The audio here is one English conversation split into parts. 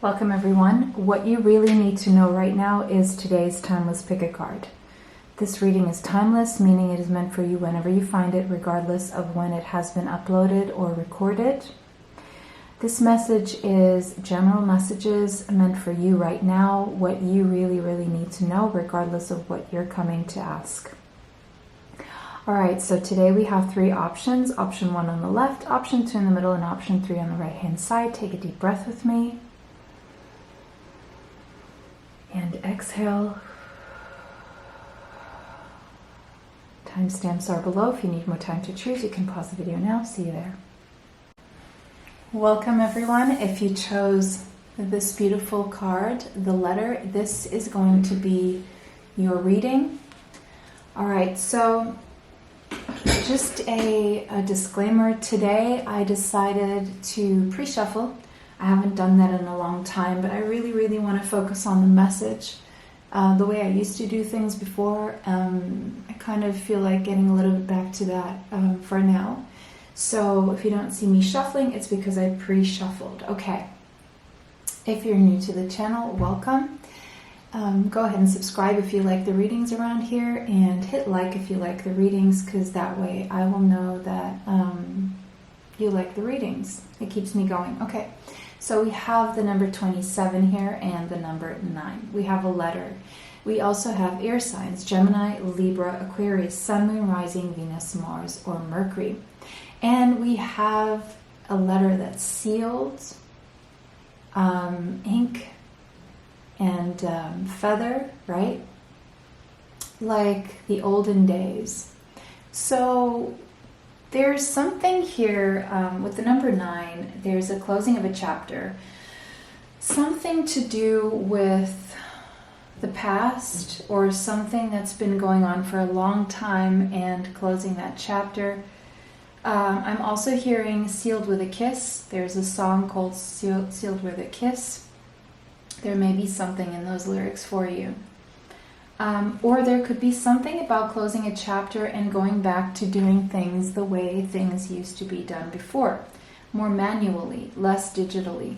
Welcome everyone. What you really need to know right now is today's timeless pick a card. This reading is timeless, meaning it is meant for you whenever you find it, regardless of when it has been uploaded or recorded. This message is general messages meant for you right now, what you really need to know, regardless of what you're coming to ask. Alright, so today we have three options. Option 1 on the left, option 2 in the middle, and option 3 on the right hand side. Take a deep breath with me. And exhale. Timestamps are below. If you need more time to choose, you can pause the video now. See you there. Welcome everyone. If you chose this beautiful card, the letter, this is going to be your reading. Alright, so just a disclaimer. Today I decided to pre-shuffle. I haven't done that in a long time, but I really want to focus on the message. The way I used to do things before, I kind of feel like getting a little bit back to that for now. So if you don't see me shuffling, it's because I pre-shuffled. Okay. If you're new to the channel, welcome. Go ahead and subscribe if you like the readings around here, and hit like if you like the readings, because that way I will know that you like the readings. It keeps me going. Okay. So we have the number 27 here and the number 9. We have a letter. We also have air signs: Gemini, Libra, Aquarius, Sun, Moon, Rising, Venus, Mars, or Mercury. And we have a letter that's sealed, ink, and feather, right? Like the olden days. So there's something here with the number 9. There's a closing of a chapter. Something to do with the past, or something that's been going on for a long time, and closing that chapter. I'm also hearing sealed with a kiss. There's a song called Sealed with a Kiss. There may be something in those lyrics for you. Or there could be something about closing a chapter and going back to doing things the way things used to be done before. More manually, less digitally.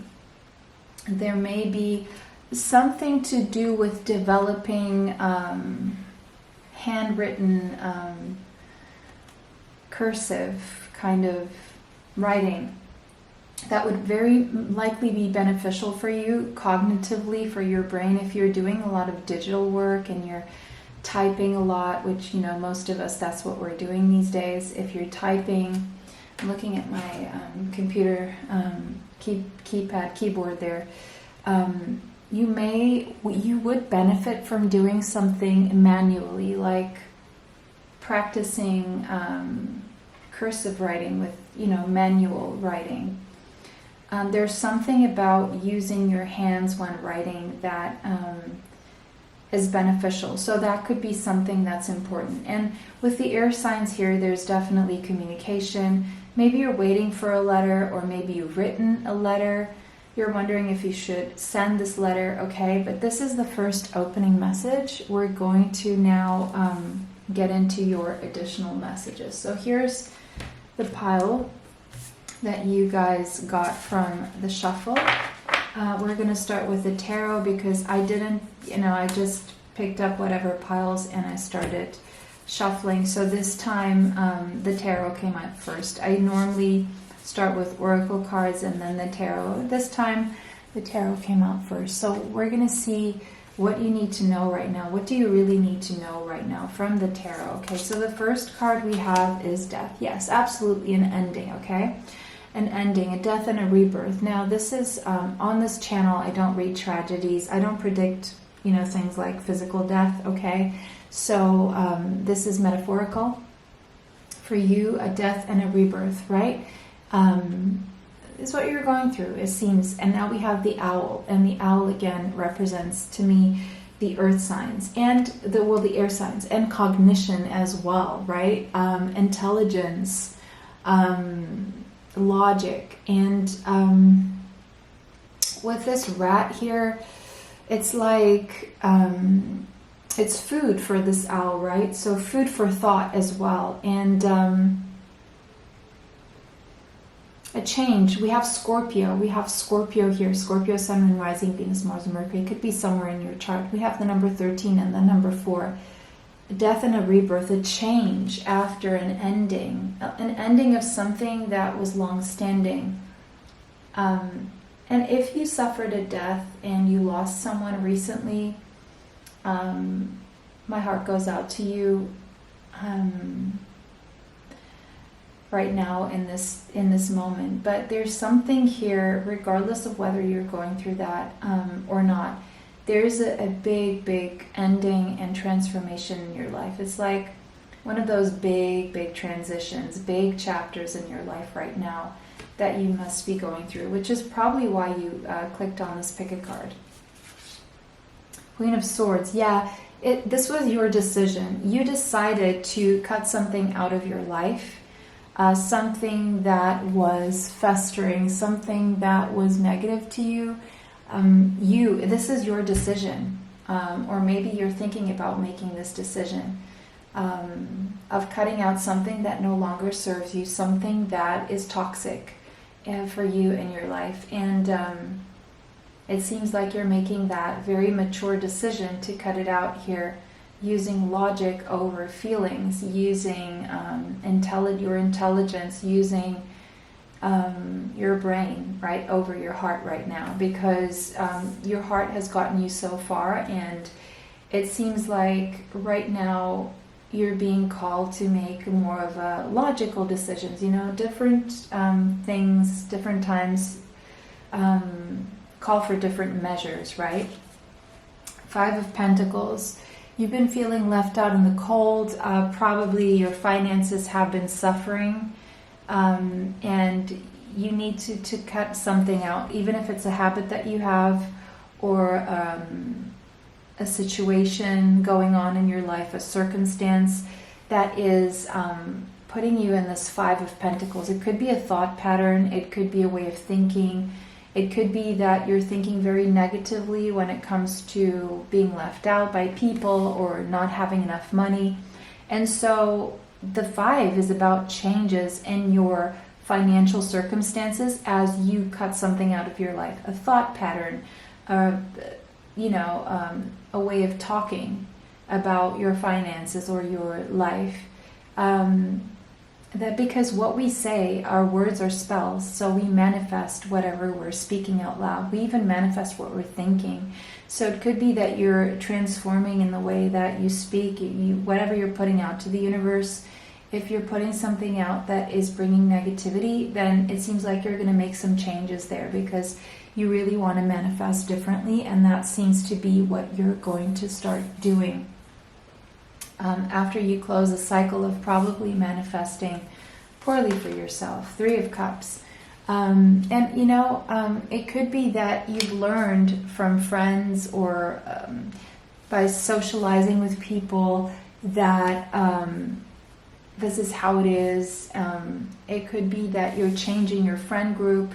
There may be something to do with developing handwritten, cursive kind of writing. That would very likely be beneficial for you cognitively, for your brain, if you're doing a lot of digital work and you're typing a lot, which, you know, most of us, that's what we're doing these days. If you're typing, I'm looking at my computer keyboard there, you would benefit from doing something manually, like practicing cursive writing with, you know, manual writing. There's something about using your hands when writing that is beneficial. So that could be something that's important. And with the air signs here, there's definitely communication. Maybe you're waiting for a letter, or maybe you've written a letter. You're wondering if you should send this letter. Okay, but this is the first opening message. We're going to now get into your additional messages. So here's the pile that you guys got from the shuffle. We're going to start with the tarot, because I didn't, I just picked up whatever piles and I started shuffling. So this time the tarot came out first. I normally start with oracle cards and then the tarot. This time the tarot came out first. So we're going to see what you need to know right now. What do you really need to know right now from the tarot? Okay, so the first card we have is death. Yes, absolutely an ending, okay? An ending, a death and a rebirth. Now this is, on this channel, I don't read tragedies. I don't predict, things like physical death, okay? So this is metaphorical. For you, a death and a rebirth, right? Is what you're going through, it seems. And now we have the owl, and the owl again represents to me the earth signs and the air signs, and cognition as well, right? Intelligence, logic. And with this rat here, it's like it's food for this owl, right? So food for thought as well. And a change. We have Scorpio. We have Scorpio here. Scorpio, Sun, Moon, Rising, Venus, Mars, and Mercury. It could be somewhere in your chart. We have the number 13 and the number 4. A death and a rebirth, a change after an ending of something that was long-standing. And if you suffered a death and you lost someone recently, my heart goes out to you right now in this moment. But there's something here, regardless of whether you're going through that or not. There's a big ending and transformation in your life. It's like one of those big transitions, big chapters in your life right now that you must be going through, which is probably why you clicked on this pick a card. Queen of Swords. Yeah, this was your decision. You decided to cut something out of your life, something that was festering, something that was negative to you. This is your decision, or maybe you're thinking about making this decision of cutting out something that no longer serves you, something that is toxic for you in your life. And it seems like you're making that very mature decision to cut it out here, using logic over feelings, using your intelligence, using your brain, right, over your heart right now, because your heart has gotten you so far, and it seems like right now you're being called to make more of a logical decisions, different things, different times call for different measures, right? 5 of Pentacles. You've been feeling left out in the cold. Probably your finances have been suffering. And you need to cut something out, even if it's a habit that you have, or a situation going on in your life, a circumstance that is putting you in this 5 of Pentacles. It could be a thought pattern. It could be a way of thinking. It could be that you're thinking very negatively when it comes to being left out by people or not having enough money. And so the 5 is about changes in your financial circumstances as you cut something out of your life. A thought pattern, a way of talking about your finances or your life. That because what we say, our words are spells, so we manifest whatever we're speaking out loud. We even manifest what we're thinking. So it could be that you're transforming in the way that you speak, whatever you're putting out to the universe. If you're putting something out that is bringing negativity, then it seems like you're going to make some changes there, because you really want to manifest differently, and that seems to be what you're going to start doing. After you close a cycle of probably manifesting poorly for yourself. 3 of Cups. It could be that you've learned from friends or by socializing with people that this is how it is. It could be that you're changing your friend group,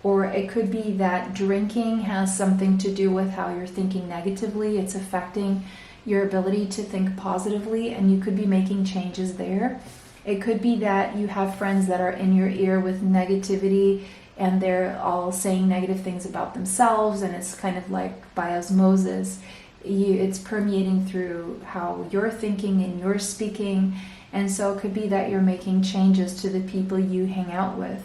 or it could be that drinking has something to do with how you're thinking negatively. It's affecting your ability to think positively, and you could be making changes there. It could be that you have friends that are in your ear with negativity, and they're all saying negative things about themselves, and it's kind of like by osmosis. It's permeating through how you're thinking and you're speaking, and so it could be that you're making changes to the people you hang out with.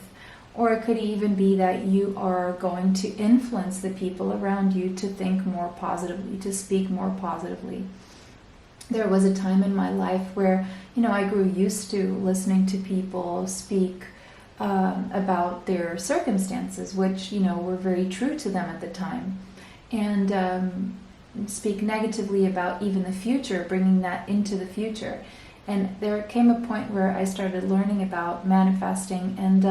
Or it could even be that you are going to influence the people around you to think more positively, to speak more positively. There was a time in my life where, I grew used to listening to people speak about their circumstances, which, were very true to them at the time. And speak negatively about even the future, bringing that into the future. And there came a point where I started learning about manifesting, and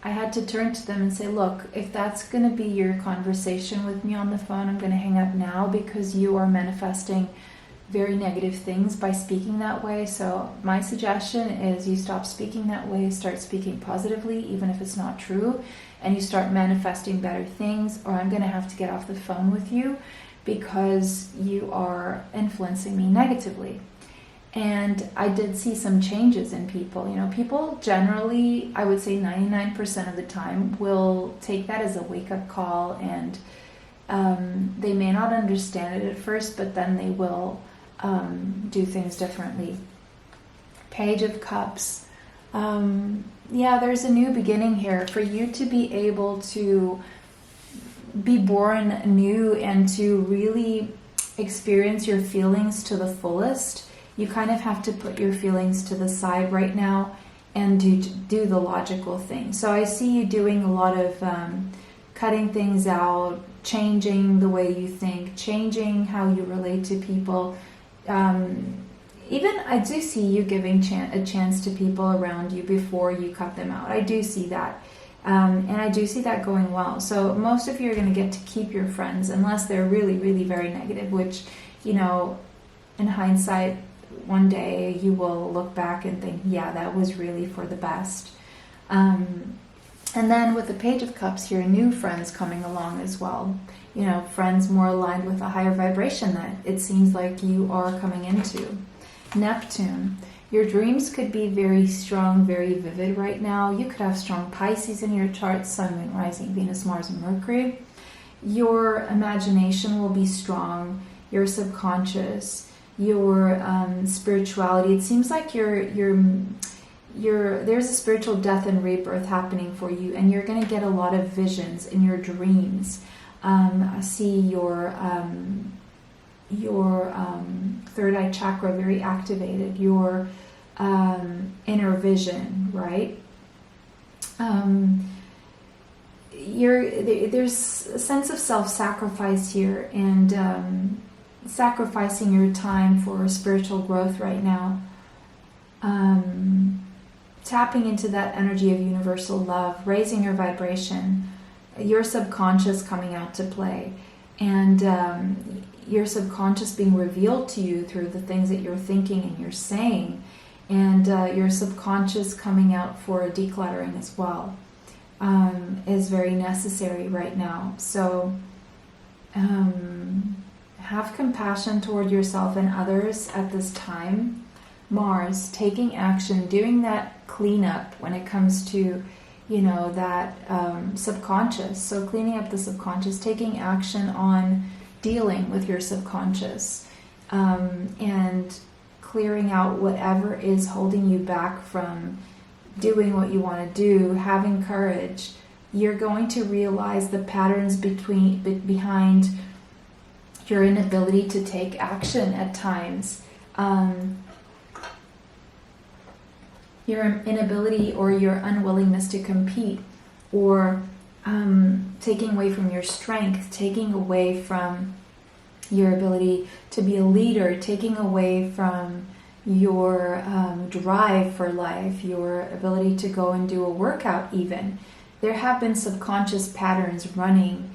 I had to turn to them and say, look, if that's going to be your conversation with me on the phone, I'm going to hang up now, because you are manifesting very negative things by speaking that way. So my suggestion is you stop speaking that way, start speaking positively, even if it's not true, and you start manifesting better things, or I'm going to have to get off the phone with you because you are influencing me negatively. And I did see some changes in people. You know, people generally, I would say 99% of the time, will take that as a wake-up call, and they may not understand it at first, but then they will do things differently. Page of Cups. Yeah, there's a new beginning here for you to be able to be born new and to really experience your feelings to the fullest. You kind of have to put your feelings to the side right now and do the logical thing. So I see you doing a lot of cutting things out, changing the way you think, changing how you relate to people. Even I do see you giving a chance to people around you before you cut them out. I do see that. And I do see that going well. So most of you are going to get to keep your friends unless they're really, really very negative, which, you know, in hindsight, one day you will look back and think, yeah, that was really for the best. And then with the Page of Cups here, new friends coming along as well. You know, friends more aligned with a higher vibration that it seems like you are coming into. Neptune. Your dreams could be very strong, very vivid right now. You could have strong Pisces in your chart, Sun, Moon, Rising, Venus, Mars, and Mercury. Your imagination will be strong, your subconscious, your spirituality. It seems like there's a spiritual death and rebirth happening for you, and you're going to get a lot of visions in your dreams. I see your third eye chakra very activated, your inner vision, right? There's a sense of self-sacrifice here, and sacrificing your time for spiritual growth right now. Tapping into that energy of universal love, raising your vibration, your subconscious coming out to play, and your subconscious being revealed to you through the things that you're thinking and you're saying, and your subconscious coming out for decluttering as well is very necessary right now. So have compassion toward yourself and others at this time. Mars, taking action, doing that cleanup when it comes to, you know, that subconscious. So cleaning up the subconscious, taking action on dealing with your subconscious, and clearing out whatever is holding you back from doing what you want to do, having courage. You're going to realize the patterns behind your inability to take action at times. Your inability or your unwillingness to compete, or taking away from your strength, taking away from your ability to be a leader, taking away from your drive for life, your ability to go and do a workout even. There have been subconscious patterns running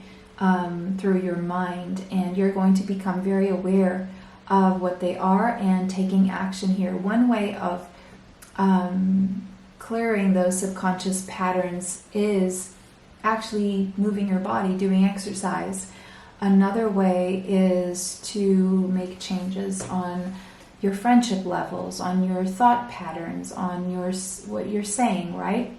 through your mind, and you're going to become very aware of what they are and taking action here. One way of clearing those subconscious patterns is actually moving your body, doing exercise. Another way is to make changes on your friendship levels, on your thought patterns, on what you're saying, right?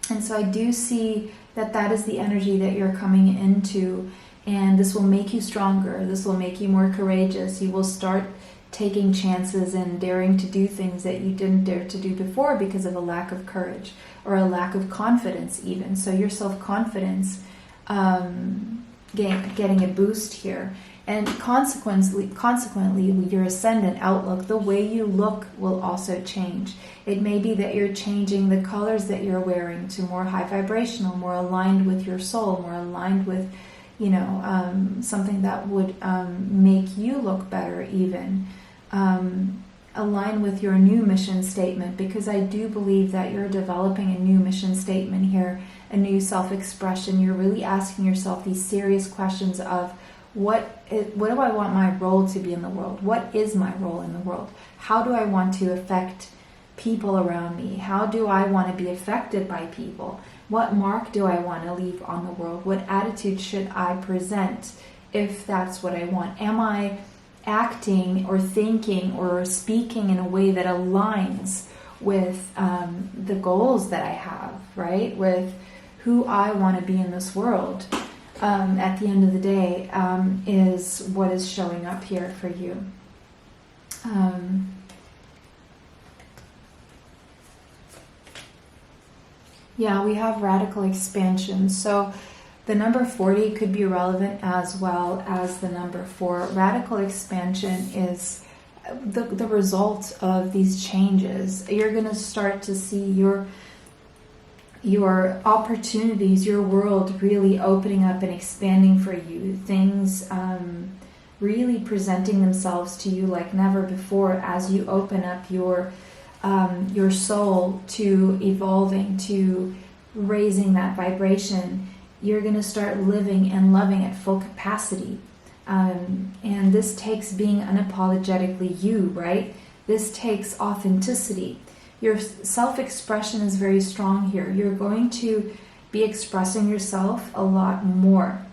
And so I do see that is the energy that you're coming into, and this will make you stronger. This will make you more courageous. You will start taking chances and daring to do things that you didn't dare to do before because of a lack of courage or a lack of confidence even. So your self-confidence getting a boost here. And consequently, your ascendant outlook, the way you look will also change. It may be that you're changing the colors that you're wearing to more high vibrational, more aligned with your soul, more aligned with, you know, something that would make you look better even. Align with your new mission statement, because I do believe that you're developing a new mission statement here, a new self-expression. You're really asking yourself these serious questions of what do I want my role to be in the world? What is my role in the world? How do I want to affect people around me? How do I want to be affected by people? What mark do I want to leave on the world? What attitude should I present if that's what I want? Am I acting or thinking or speaking in a way that aligns with the goals that I have, right? With who I want to be in this world. At the end of the day, is what is showing up here for you. Yeah, we have radical expansion. So the number 40 could be relevant as well as the number 4. Radical expansion is the result of these changes. You're going to start to see your opportunities, your world really opening up and expanding for you. Things really presenting themselves to you like never before as you open up your soul to evolving, to raising that vibration. You're going to start living and loving at full capacity. And this takes being unapologetically you, right? This takes authenticity. Your self-expression is very strong here. You're going to be expressing yourself a lot more.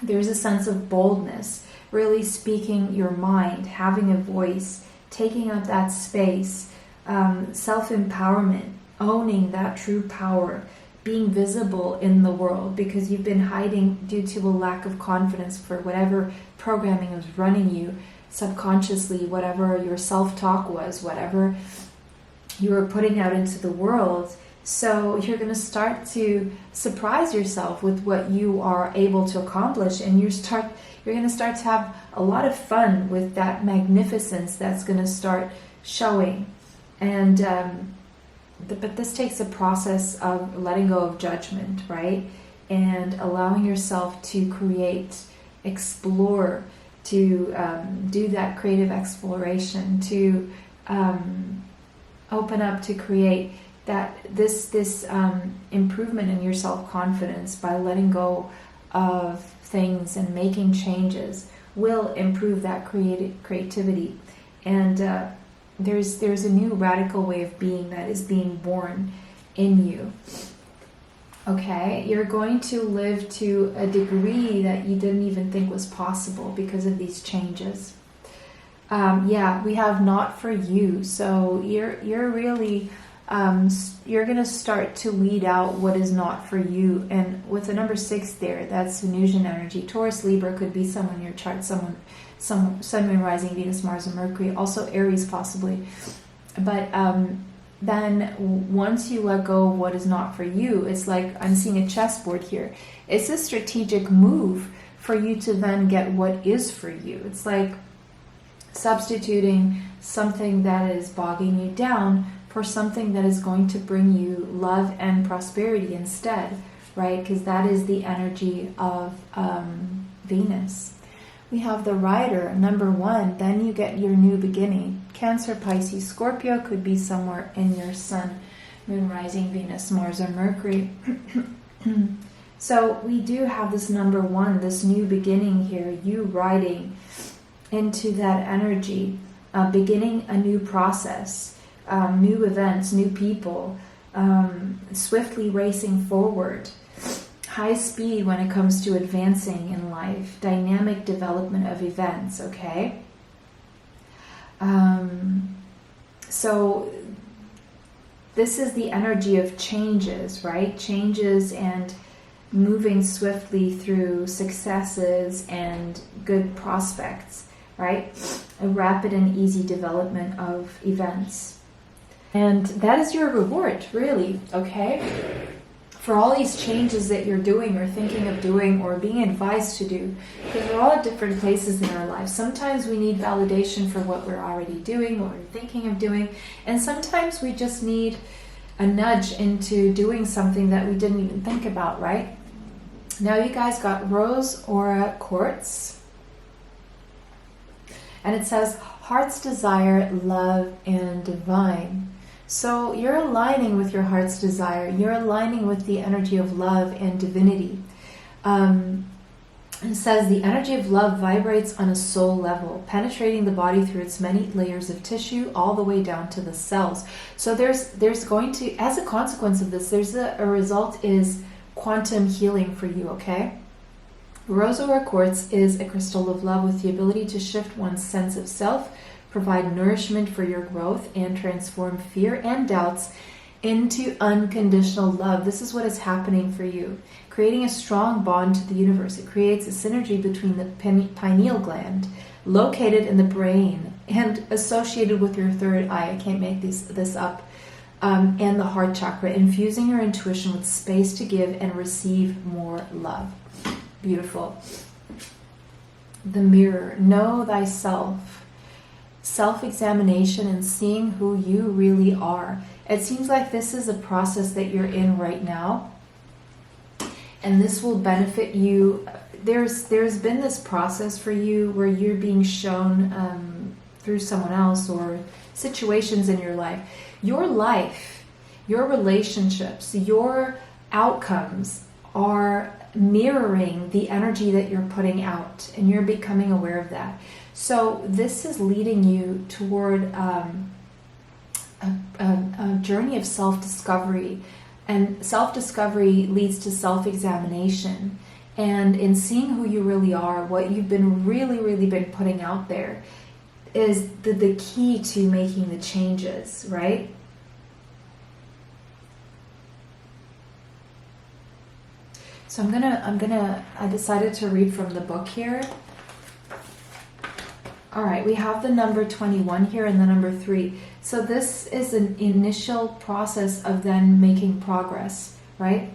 There's a sense of boldness, really speaking your mind, having a voice, taking up that space, self-empowerment, owning that true power, being visible in the world because you've been hiding due to a lack of confidence for whatever programming is running you subconsciously, whatever your self-talk was, whatever you were putting out into the world. So you're going to start to surprise yourself with what you are able to accomplish, and you're going to start to have a lot of fun with that magnificence that's going to start showing. And but this takes a process of letting go of judgment, right? And allowing yourself to create, explore, to do that creative exploration, to open up, to create that this improvement in your self-confidence by letting go of things and making changes will improve that creativity. And there's a new radical way of being that is being born in you. Okay, you're going to live to a degree that you didn't even think was possible because of these changes. Yeah, we have not for you. So you're really you're going to start to weed out what is not for you. And with the number 6 there, that's Venusian energy. Taurus, Libra could be someone in your chart, some Sun, Moon, Rising, Venus, Mars, and Mercury. Also Aries possibly. But then once you let go of what is not for you, it's like I'm seeing a chessboard here. It's a strategic move for you to then get what is for you. It's like substituting something that is bogging you down for something that is going to bring you love and prosperity instead, right? Because that is the energy of Venus. We have the Rider, number 1. Then you get your new beginning. Cancer, Pisces, Scorpio could be somewhere in your Sun, Moon, Rising, Venus, Mars, or Mercury. So we do have this number 1, this new beginning here, you riding into that energy, beginning a new process, new events, new people, swiftly racing forward. High speed when it comes to advancing in life, dynamic development of events, okay? So this is the energy of changes, right? Changes and moving swiftly through successes and good prospects, right? A rapid and easy development of events. And that is your reward, really, okay? For all these changes that you're doing or thinking of doing or being advised to do, because we're all at different places in our lives. Sometimes we need validation for what we're already doing, what we're thinking of doing, and sometimes we just need a nudge into doing something that we didn't even think about, right? Now you guys got Rose Aura Quartz, and it says Heart's Desire, Love, and Divine. So you're aligning with your heart's desire. You're aligning with the energy of love and divinity. It says the energy of love vibrates on a soul level, penetrating the body through its many layers of tissue all the way down to the cells. So there's going to, as a consequence of this, there's a result is quantum healing for you, okay? Rosewater quartz is a crystal of love with the ability to shift one's sense of self, provide nourishment for your growth, and transform fear and doubts into unconditional love. This is what is happening for you. Creating a strong bond to the universe. It creates a synergy between the pineal gland, located in the brain, and associated with your third eye. I can't make this up. And the heart chakra, infusing your intuition with space to give and receive more love. Beautiful. The mirror. Know thyself. Self-examination and seeing who you really are. It seems like this is a process that you're in right now, and this will benefit you. There's been this process for you where you're being shown through someone else or situations in your life, your relationships, your outcomes are mirroring the energy that you're putting out, and you're becoming aware of that. So this is leading you toward a journey of self-discovery, and self-discovery leads to self-examination. And in seeing who you really are, what you've been really been putting out there is the key to making the changes, right? So I decided to read from the book here. All right, we have the number 21 here and the number 3. So this is an initial process of then making progress, right?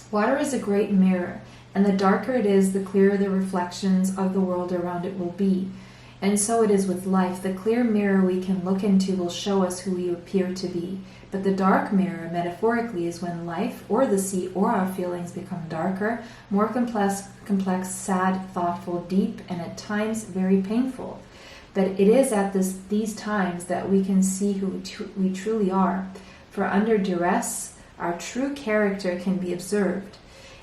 Water is a great mirror, and the darker it is, the clearer the reflections of the world around it will be. And so it is with life. The clear mirror we can look into will show us who we appear to be. But the dark mirror, metaphorically, is when life or the sea or our feelings become darker, more complex, sad, thoughtful, deep, and at times very painful. But it is at these times that we can see who we truly are. For under duress, our true character can be observed.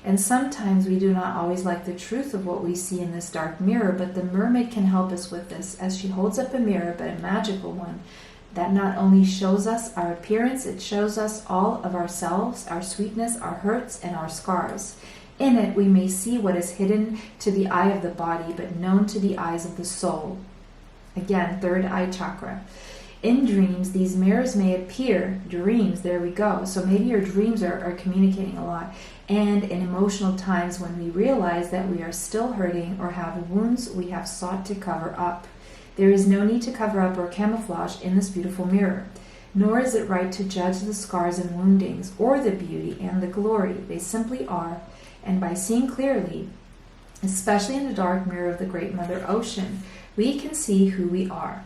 And sometimes we do not always like the truth of what we see in this dark mirror, but the mermaid can help us with this, as she holds up a mirror, but a magical one, that not only shows us our appearance, it shows us all of ourselves, our sweetness, our hurts, and our scars. In it, we may see what is hidden to the eye of the body, but known to the eyes of the soul. Again, third eye chakra. In dreams, these mirrors may appear. Dreams, there we go. So maybe your dreams are communicating a lot. And in emotional times when we realize that we are still hurting or have wounds we have sought to cover up. There is no need to cover up or camouflage in this beautiful mirror. Nor is it right to judge the scars and woundings or the beauty and the glory. They simply are. And by seeing clearly, especially in the dark mirror of the great Mother Ocean, we can see who we are.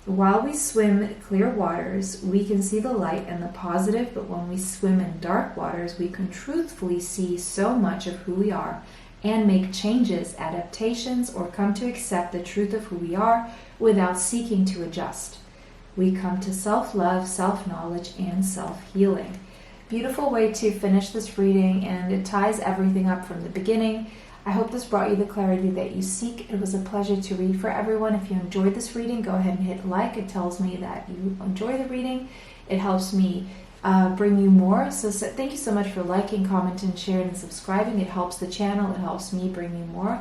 While we swim clear waters, we can see the light and the positive, but when we swim in dark waters, we can truthfully see so much of who we are and make changes, adaptations, or come to accept the truth of who we are without seeking to adjust. We come to self-love, self-knowledge, and self-healing. Beautiful way to finish this reading, and it ties everything up from the beginning. I hope this brought you the clarity that you seek. It was a pleasure to read for everyone. If you enjoyed this reading, go ahead and hit like. It tells me that you enjoy the reading. It helps me bring you more. So thank you so much for liking, commenting, sharing, and subscribing. It helps the channel. It helps me bring you more.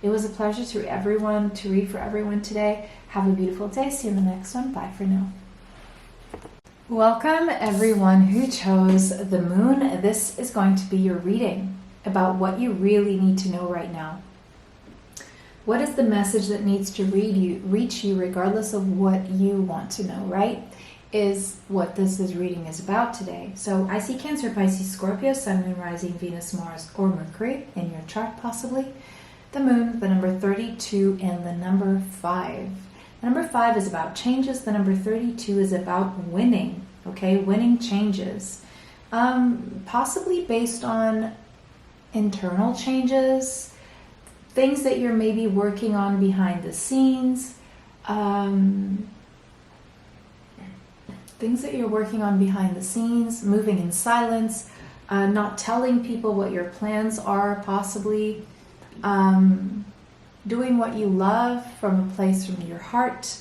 It was a pleasure to read for everyone today. Have a beautiful day. See you in the next one. Bye for now. Welcome everyone who chose the moon. This is going to be your reading about what you really need to know right now. What is the message that needs to reach you regardless of what you want to know, right? Is what this reading is about today. So I see Cancer, Pisces, Scorpio, Sun, Moon, Rising, Venus, Mars, or Mercury in your chart possibly. The moon, the number 32, and the number 5. The number 5 is about changes. The number 32 is about winning, okay? Winning changes. Possibly based on internal changes, things that you're maybe working on behind the scenes, moving in silence, not telling people what your plans are, possibly doing what you love from a place from your heart.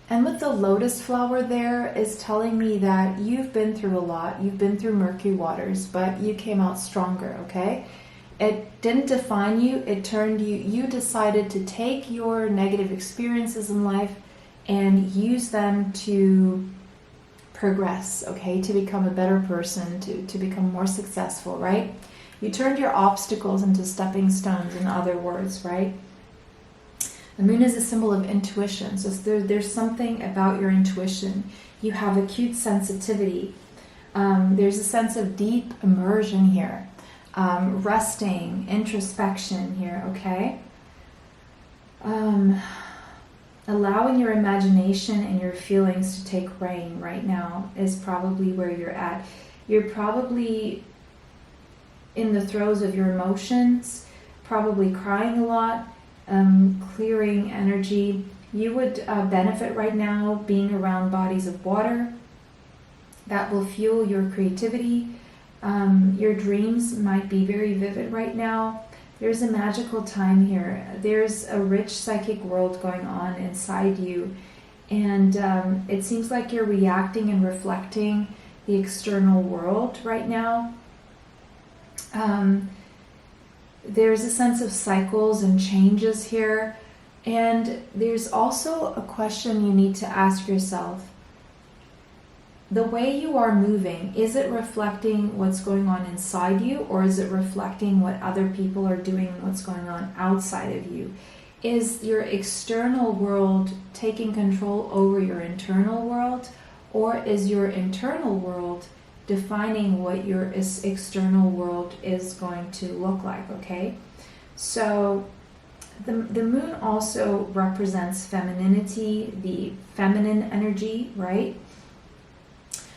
And with the lotus flower there is telling me that you've been through a lot. You've been through murky waters, but you came out stronger, okay? It didn't define you, it turned you. You decided to take your negative experiences in life and use them to progress, okay, to become a better person, to become more successful, right? You turned your obstacles into stepping stones, in other words, right? The moon is a symbol of intuition. So there's something about your intuition. You have acute sensitivity. There's a sense of deep immersion here. Resting, introspection here, okay? Allowing your imagination and your feelings to take reign right now is probably where you're at. You're probably in the throes of your emotions, probably crying a lot, clearing energy. You would benefit right now being around bodies of water that will fuel your creativity. Your dreams might be very vivid right now. There's a magical time here. There's a rich psychic world going on inside you. And it seems like you're reacting and reflecting the external world right now. There's a sense of cycles and changes here. And there's also a question you need to ask yourself. The way you are moving, is it reflecting what's going on inside you, or is it reflecting what other people are doing, what's going on outside of you? Is your external world taking control over your internal world, or is your internal world defining what your external world is going to look like, okay? So the moon also represents femininity, the feminine energy, right?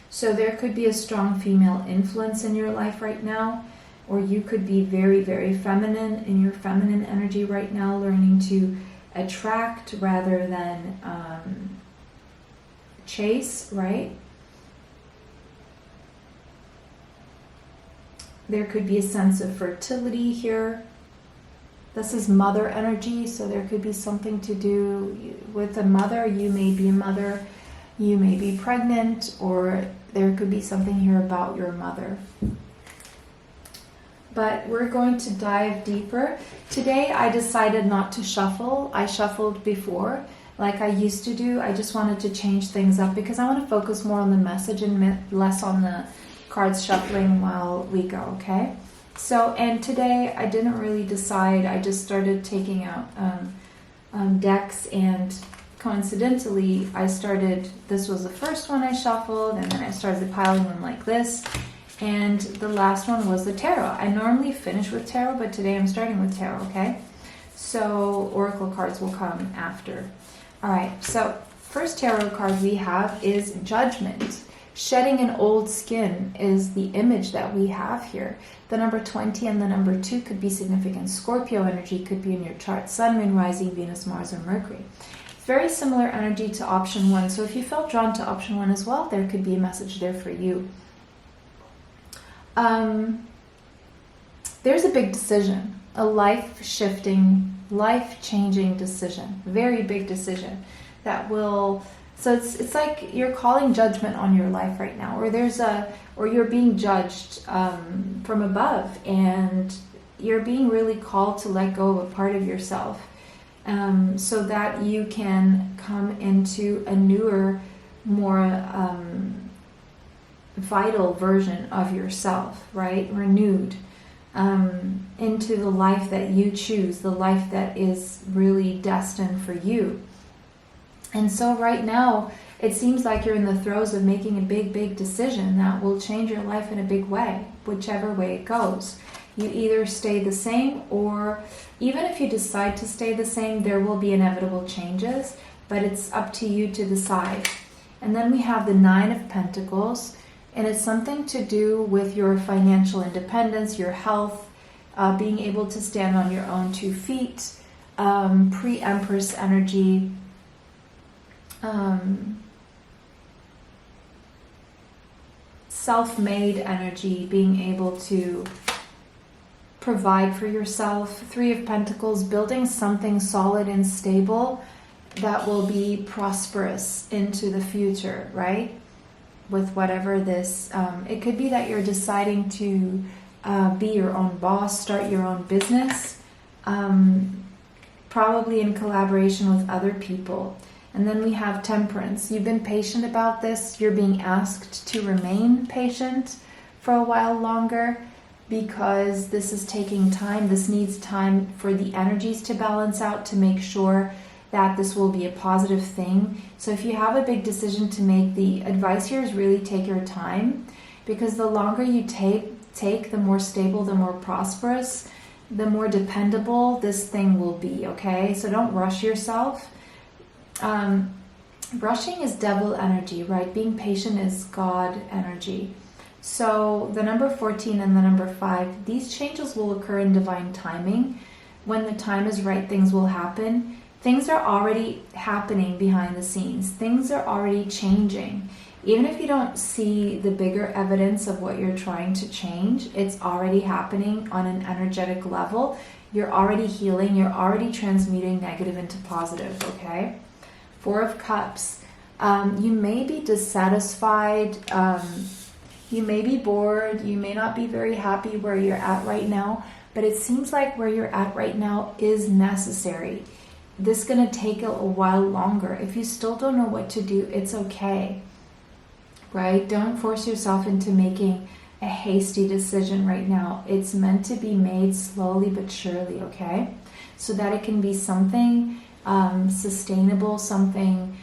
So there could be a strong female influence in your life right now, or you could be very, very feminine in your feminine energy right now, learning to attract rather than chase, right? There could be a sense of fertility here. This is mother energy, so there could be something to do with a mother. You may be a mother, you may be pregnant, or there could be something here about your mother. But we're going to dive deeper. Today I decided not to shuffle. I shuffled before, like I used to do. I just wanted to change things up because I want to focus more on the message and less on the cards shuffling while we go, okay? So, and today I didn't really decide. I just started taking out decks, and coincidentally, this was the first one I shuffled, and then I started piling them like this, and the last one was the tarot. I normally finish with tarot, but today I'm starting with tarot, okay? So oracle cards will come after. All right, so first tarot card we have is Judgment. Shedding an old skin is the image that we have here. The number 20 and the number 2 could be significant. Scorpio energy could be in your chart. Sun, Moon, Rising, Venus, Mars, or Mercury. Very similar energy to option 1. So if you felt drawn to option 1 as well, there could be a message there for you. There's a big decision, a life-shifting, life-changing decision, very big decision that will. So it's like you're calling judgment on your life right now, or you're being judged from above, and you're being really called to let go of a part of yourself. So that you can come into a newer, more vital version of yourself, right? Renewed into the life that you choose, the life that is really destined for you. And so right now, it seems like you're in the throes of making a big, big decision that will change your life in a big way, whichever way it goes. You either stay the same, or even if you decide to stay the same, there will be inevitable changes, but it's up to you to decide. And then we have the 9 of Pentacles, and it's something to do with your financial independence, your health, being able to stand on your own 2 feet, pre-Empress energy, self-made energy, being able to provide for yourself. 3 of Pentacles, building something solid and stable that will be prosperous into the future, right? With whatever this, it could be that you're deciding to be your own boss, start your own business, probably in collaboration with other people. And then we have Temperance. You've been patient about this. You're being asked to remain patient for a while longer because this is taking time. This needs time for the energies to balance out to make sure that this will be a positive thing. So if you have a big decision to make, the advice here is really take your time, because the longer you take, the more stable, the more prosperous, the more dependable this thing will be, okay? So don't rush yourself. Rushing is devil energy, right? Being patient is God energy. So the number 14 and the number 5, these changes will occur in divine timing. When the time is right, things will happen. Things are already happening behind the scenes. Things are already changing. Even if you don't see the bigger evidence of what you're trying to change, it's already happening on an energetic level. You're already healing. You're already transmuting negative into positive, okay? 4 of Cups. You may be dissatisfied. You may be bored. You may not be very happy where you're at right now, but it seems like where you're at right now is necessary. This is going to take a while longer. If you still don't know what to do, it's okay, right? Don't force yourself into making a hasty decision right now. It's meant to be made slowly but surely, okay? So that it can be something sustainable, something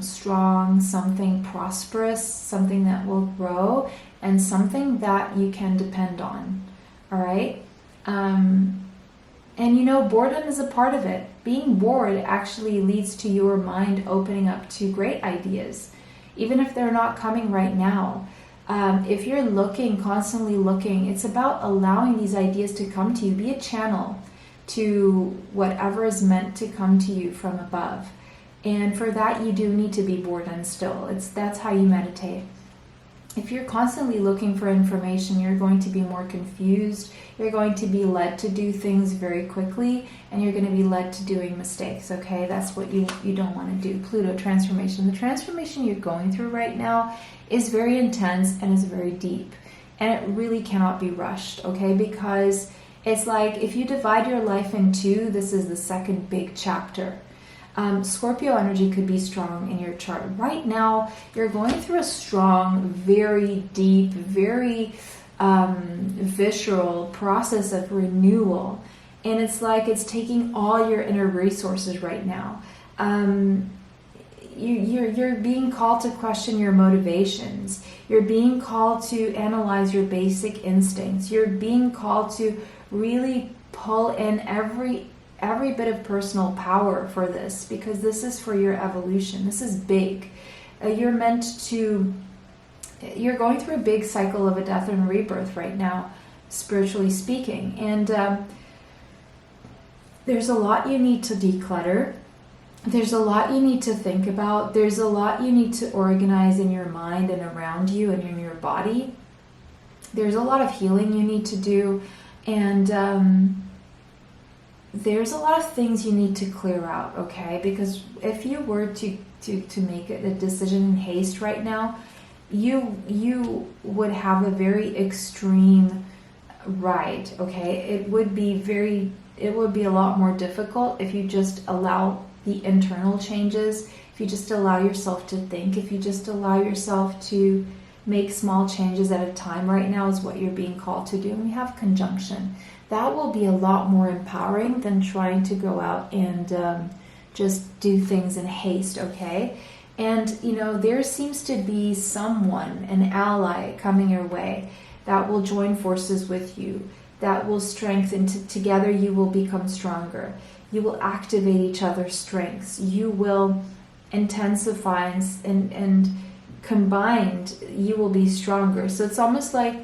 strong, something prosperous, something that will grow, and something that you can depend on, all right? And you know, boredom is a part of it. Being bored actually leads to your mind opening up to great ideas, even if they're not coming right now. If you're looking, constantly looking, it's about allowing these ideas to come to you. Be a channel to whatever is meant to come to you from above. And for that, you do need to be bored and still. That's how you meditate. If you're constantly looking for information, you're going to be more confused. You're going to be led to do things very quickly, and you're going to be led to doing mistakes, okay? That's what you don't want to do. Pluto transformation. The transformation you're going through right now is very intense and is very deep. And it really cannot be rushed, okay? Because it's like if you divide your life in 2, this is the second big chapter. Scorpio energy could be strong in your chart. Right now, you're going through a strong, very deep, very visceral process of renewal. And it's like it's taking all your inner resources right now. You're being called to question your motivations. You're being called to analyze your basic instincts. You're being called to really pull in every bit of personal power for this, because this is for your evolution. This is big. You're going through a big cycle of a death and rebirth right now, spiritually speaking. And there's a lot you need to declutter. There's a lot you need to think about. There's a lot you need to organize in your mind and around you and in your body. There's a lot of healing you need to do. And there's a lot of things you need to clear out, okay? Because if you were to make a decision in haste right now, you would have a very extreme ride, okay? It would be a lot more difficult if you just allow the internal changes, if you just allow yourself to think, if you just allow yourself to make small changes at a time. Right now is what you're being called to do. And we have conjunction. That will be a lot more empowering than trying to go out and just do things in haste, okay? And, you know, there seems to be someone, an ally coming your way that will join forces with you, that will strengthen. Together you will become stronger. You will activate each other's strengths. You will intensify and combined, you will be stronger. So it's almost like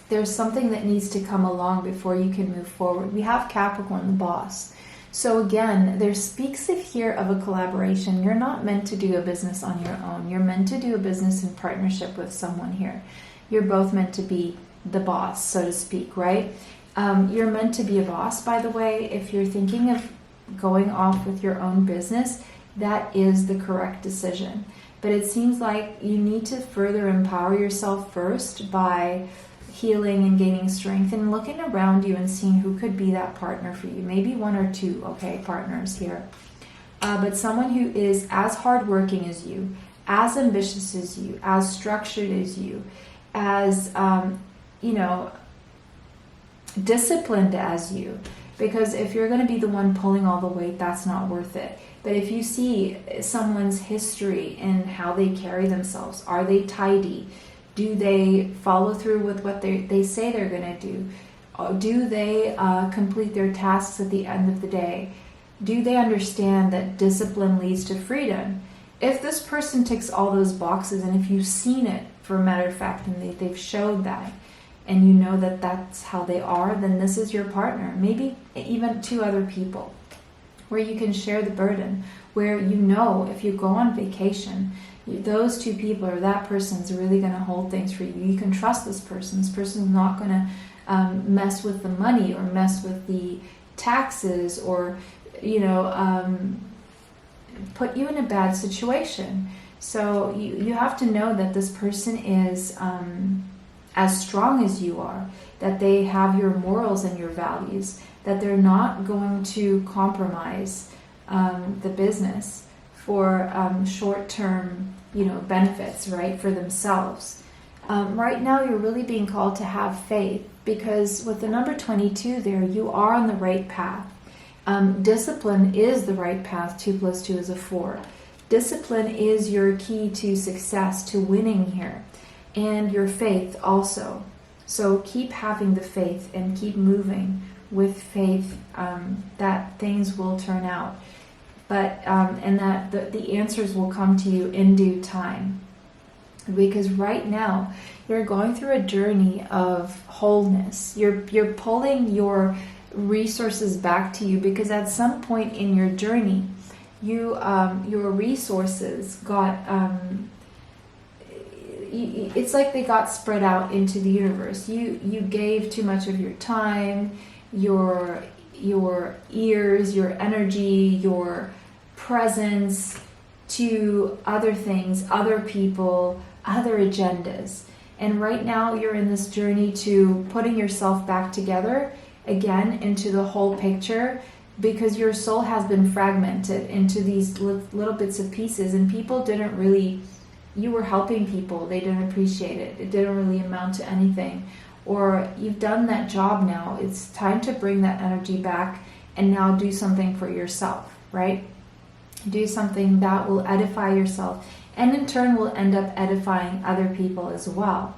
there's something that needs to come along before you can move forward. We have Capricorn, the boss. So again, there speaks here of a collaboration. You're not meant to do a business on your own. You're meant to do a business in partnership with someone here. You're both meant to be the boss, so to speak, right? You're meant to be a boss, by the way. If you're thinking of going off with your own business, that is the correct decision. But it seems like you need to further empower yourself first by healing and gaining strength, and looking around you and seeing who could be that partner for you. Maybe one or two, okay, partners here. But someone who is as hardworking as you, as ambitious as you, as structured as you, as, disciplined as you. Because if you're going to be the one pulling all the weight, that's not worth it. But if you see someone's history and how they carry themselves, are they tidy? Do they follow through with what they say they're going to do? Do they complete their tasks at the end of the day? Do they understand that discipline leads to freedom? If this person ticks all those boxes, and if you've seen it, for a matter of fact, and they've showed that, and you know that that's how they are, then this is your partner. Maybe even two other people, where you can share the burden, where you know if you go on vacation, those two people or that person's really going to hold things for you. You can trust this person. This person's not going to mess with the money or mess with the taxes or, put you in a bad situation. So you have to know that this person is as strong as you are, that they have your morals and your values, that they're not going to compromise the business for short-term, benefits, right, for themselves. Right now, you're really being called to have faith, because with the number 22 there, you are on the right path. Discipline is the right path. 2 + 2 is 4. Discipline is your key to success, to winning here, and your faith also. So keep having the faith and keep moving with faith that things will turn out, but and that the answers will come to you in due time. Because right now you're going through a journey of wholeness. You're pulling your resources back to you, because at some point in your journey, your resources got it's like they got spread out into the universe. You gave too much of your time, your ears, your energy, your presence to other things, other people, other agendas. And right now you're in this journey to putting yourself back together again into the whole picture, because your soul has been fragmented into these little bits of pieces, and people didn't really, you were helping people, they didn't appreciate it, it didn't really amount to anything, or you've done that job now, it's time to bring that energy back and now do something for yourself, right? Do something that will edify yourself, and in turn will end up edifying other people as well.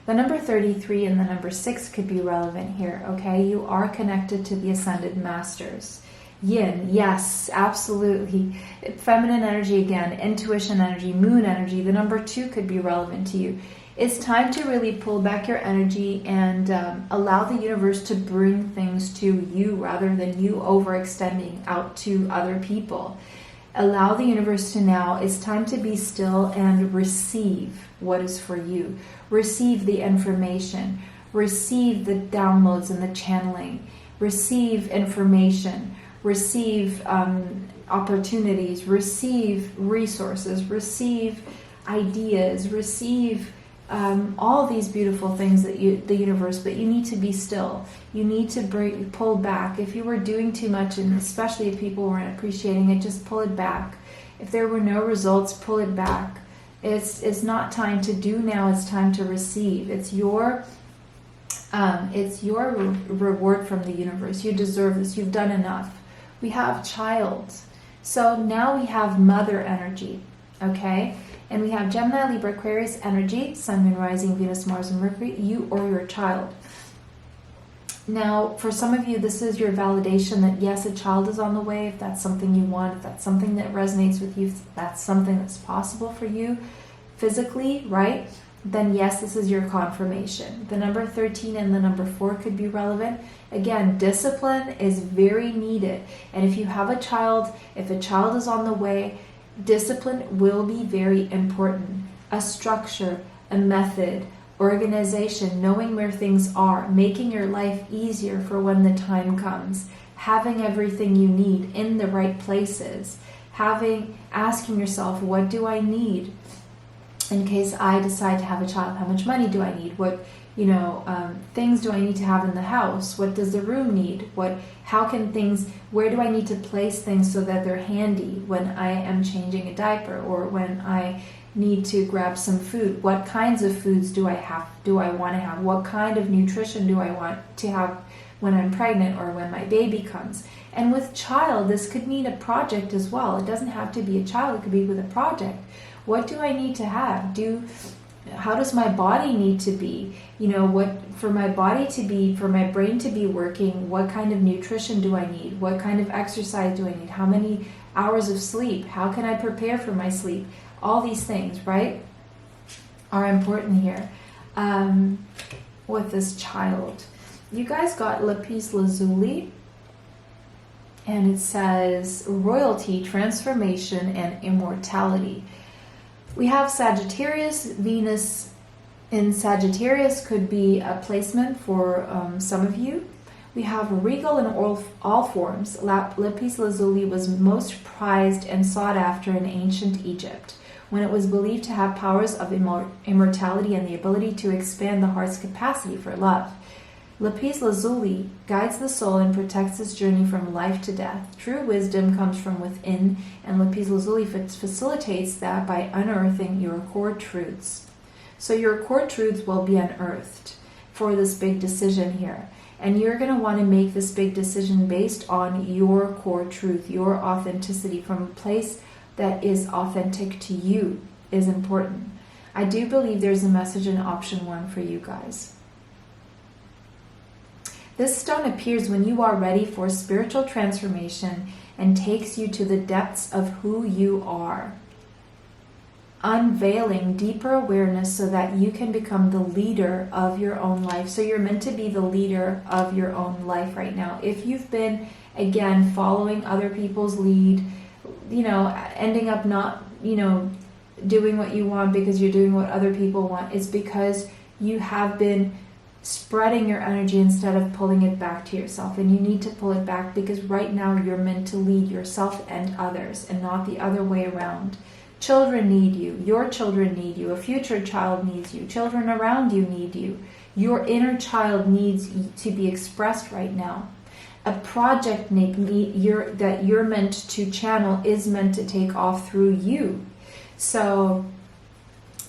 The number 33 and the number 6 could be relevant here, okay? You are connected to the Ascended Masters. Yin, yes, absolutely. Feminine energy again, intuition energy, moon energy. The number 2 could be relevant to you. It's time to really pull back your energy and allow the universe to bring things to you rather than you overextending out to other people. Allow the universe to now, it's time to be still and receive what is for you. Receive the information. Receive the downloads and the channeling. Receive information. Receive opportunities. Receive resources. Receive ideas. Receive all these beautiful things that the universe, but you need to be still. You need to pull back. If you were doing too much, and especially if people weren't appreciating it, just pull it back. If there were no results, pull it back. It's not time to do now, it's time to receive. It's your reward from the universe. You deserve this. You've done enough. We have child. So now we have mother energy, okay? And we have Gemini, Libra, Aquarius energy, Sun, Moon, Rising, Venus, Mars, and Mercury, you or your child. Now, for some of you, this is your validation that yes, a child is on the way. If that's something you want, if that's something that resonates with you, if that's something that's possible for you physically, right? Then yes, this is your confirmation. The number 13 and the number 4 could be relevant. Again, discipline is very needed. And if you have a child, if a child is on the way, discipline will be very important. A structure, a method, organization, knowing where things are, making your life easier for when the time comes, having everything you need in the right places, asking yourself, what do I need in case I decide to have a child? How much money do I need? What things do I need to have in the house? What does the room need? Where do I need to place things so that they're handy when I am changing a diaper, or when I need to grab some food? What kinds of foods do I want to have? What kind of nutrition do I want to have when I'm pregnant or when my baby comes? And with child, this could mean a project as well. It doesn't have to be a child, it could be with a project. What do I need to have? How does my body need to be? For my brain to be working, what kind of nutrition do I need? What kind of exercise do I need? How many hours of sleep? How can I prepare for my sleep? All these things, right, are important here with this child. You guys got lapis lazuli, and it says royalty, transformation, and immortality. We have Sagittarius. Venus in Sagittarius could be a placement for some of you. We have regal in all forms. Lapis lazuli was most prized and sought after in ancient Egypt, when it was believed to have powers of immortality and the ability to expand the heart's capacity for love. Lapis lazuli guides the soul and protects its journey from life to death. True wisdom comes from within, and lapis lazuli facilitates that by unearthing your core truths. So your core truths will be unearthed for this big decision here. And you're going to want to make this big decision based on your core truth, your authenticity, from a place that is authentic to you is important. I do believe there's a message in option 1 for you guys. This stone appears when you are ready for spiritual transformation and takes you to the depths of who you are, unveiling deeper awareness so that you can become the leader of your own life. So you're meant to be the leader of your own life right now. If you've been, again, following other people's lead, ending up not, doing what you want because you're doing what other people want, it's because you have been spreading your energy instead of pulling it back to yourself. And you need to pull it back, because right now you're meant to lead yourself and others, and not the other way around. Children need you. Your children need you. A future child needs you. Children around you need you. Your inner child needs to be expressed right now. A project that you're meant to channel is meant to take off through you. So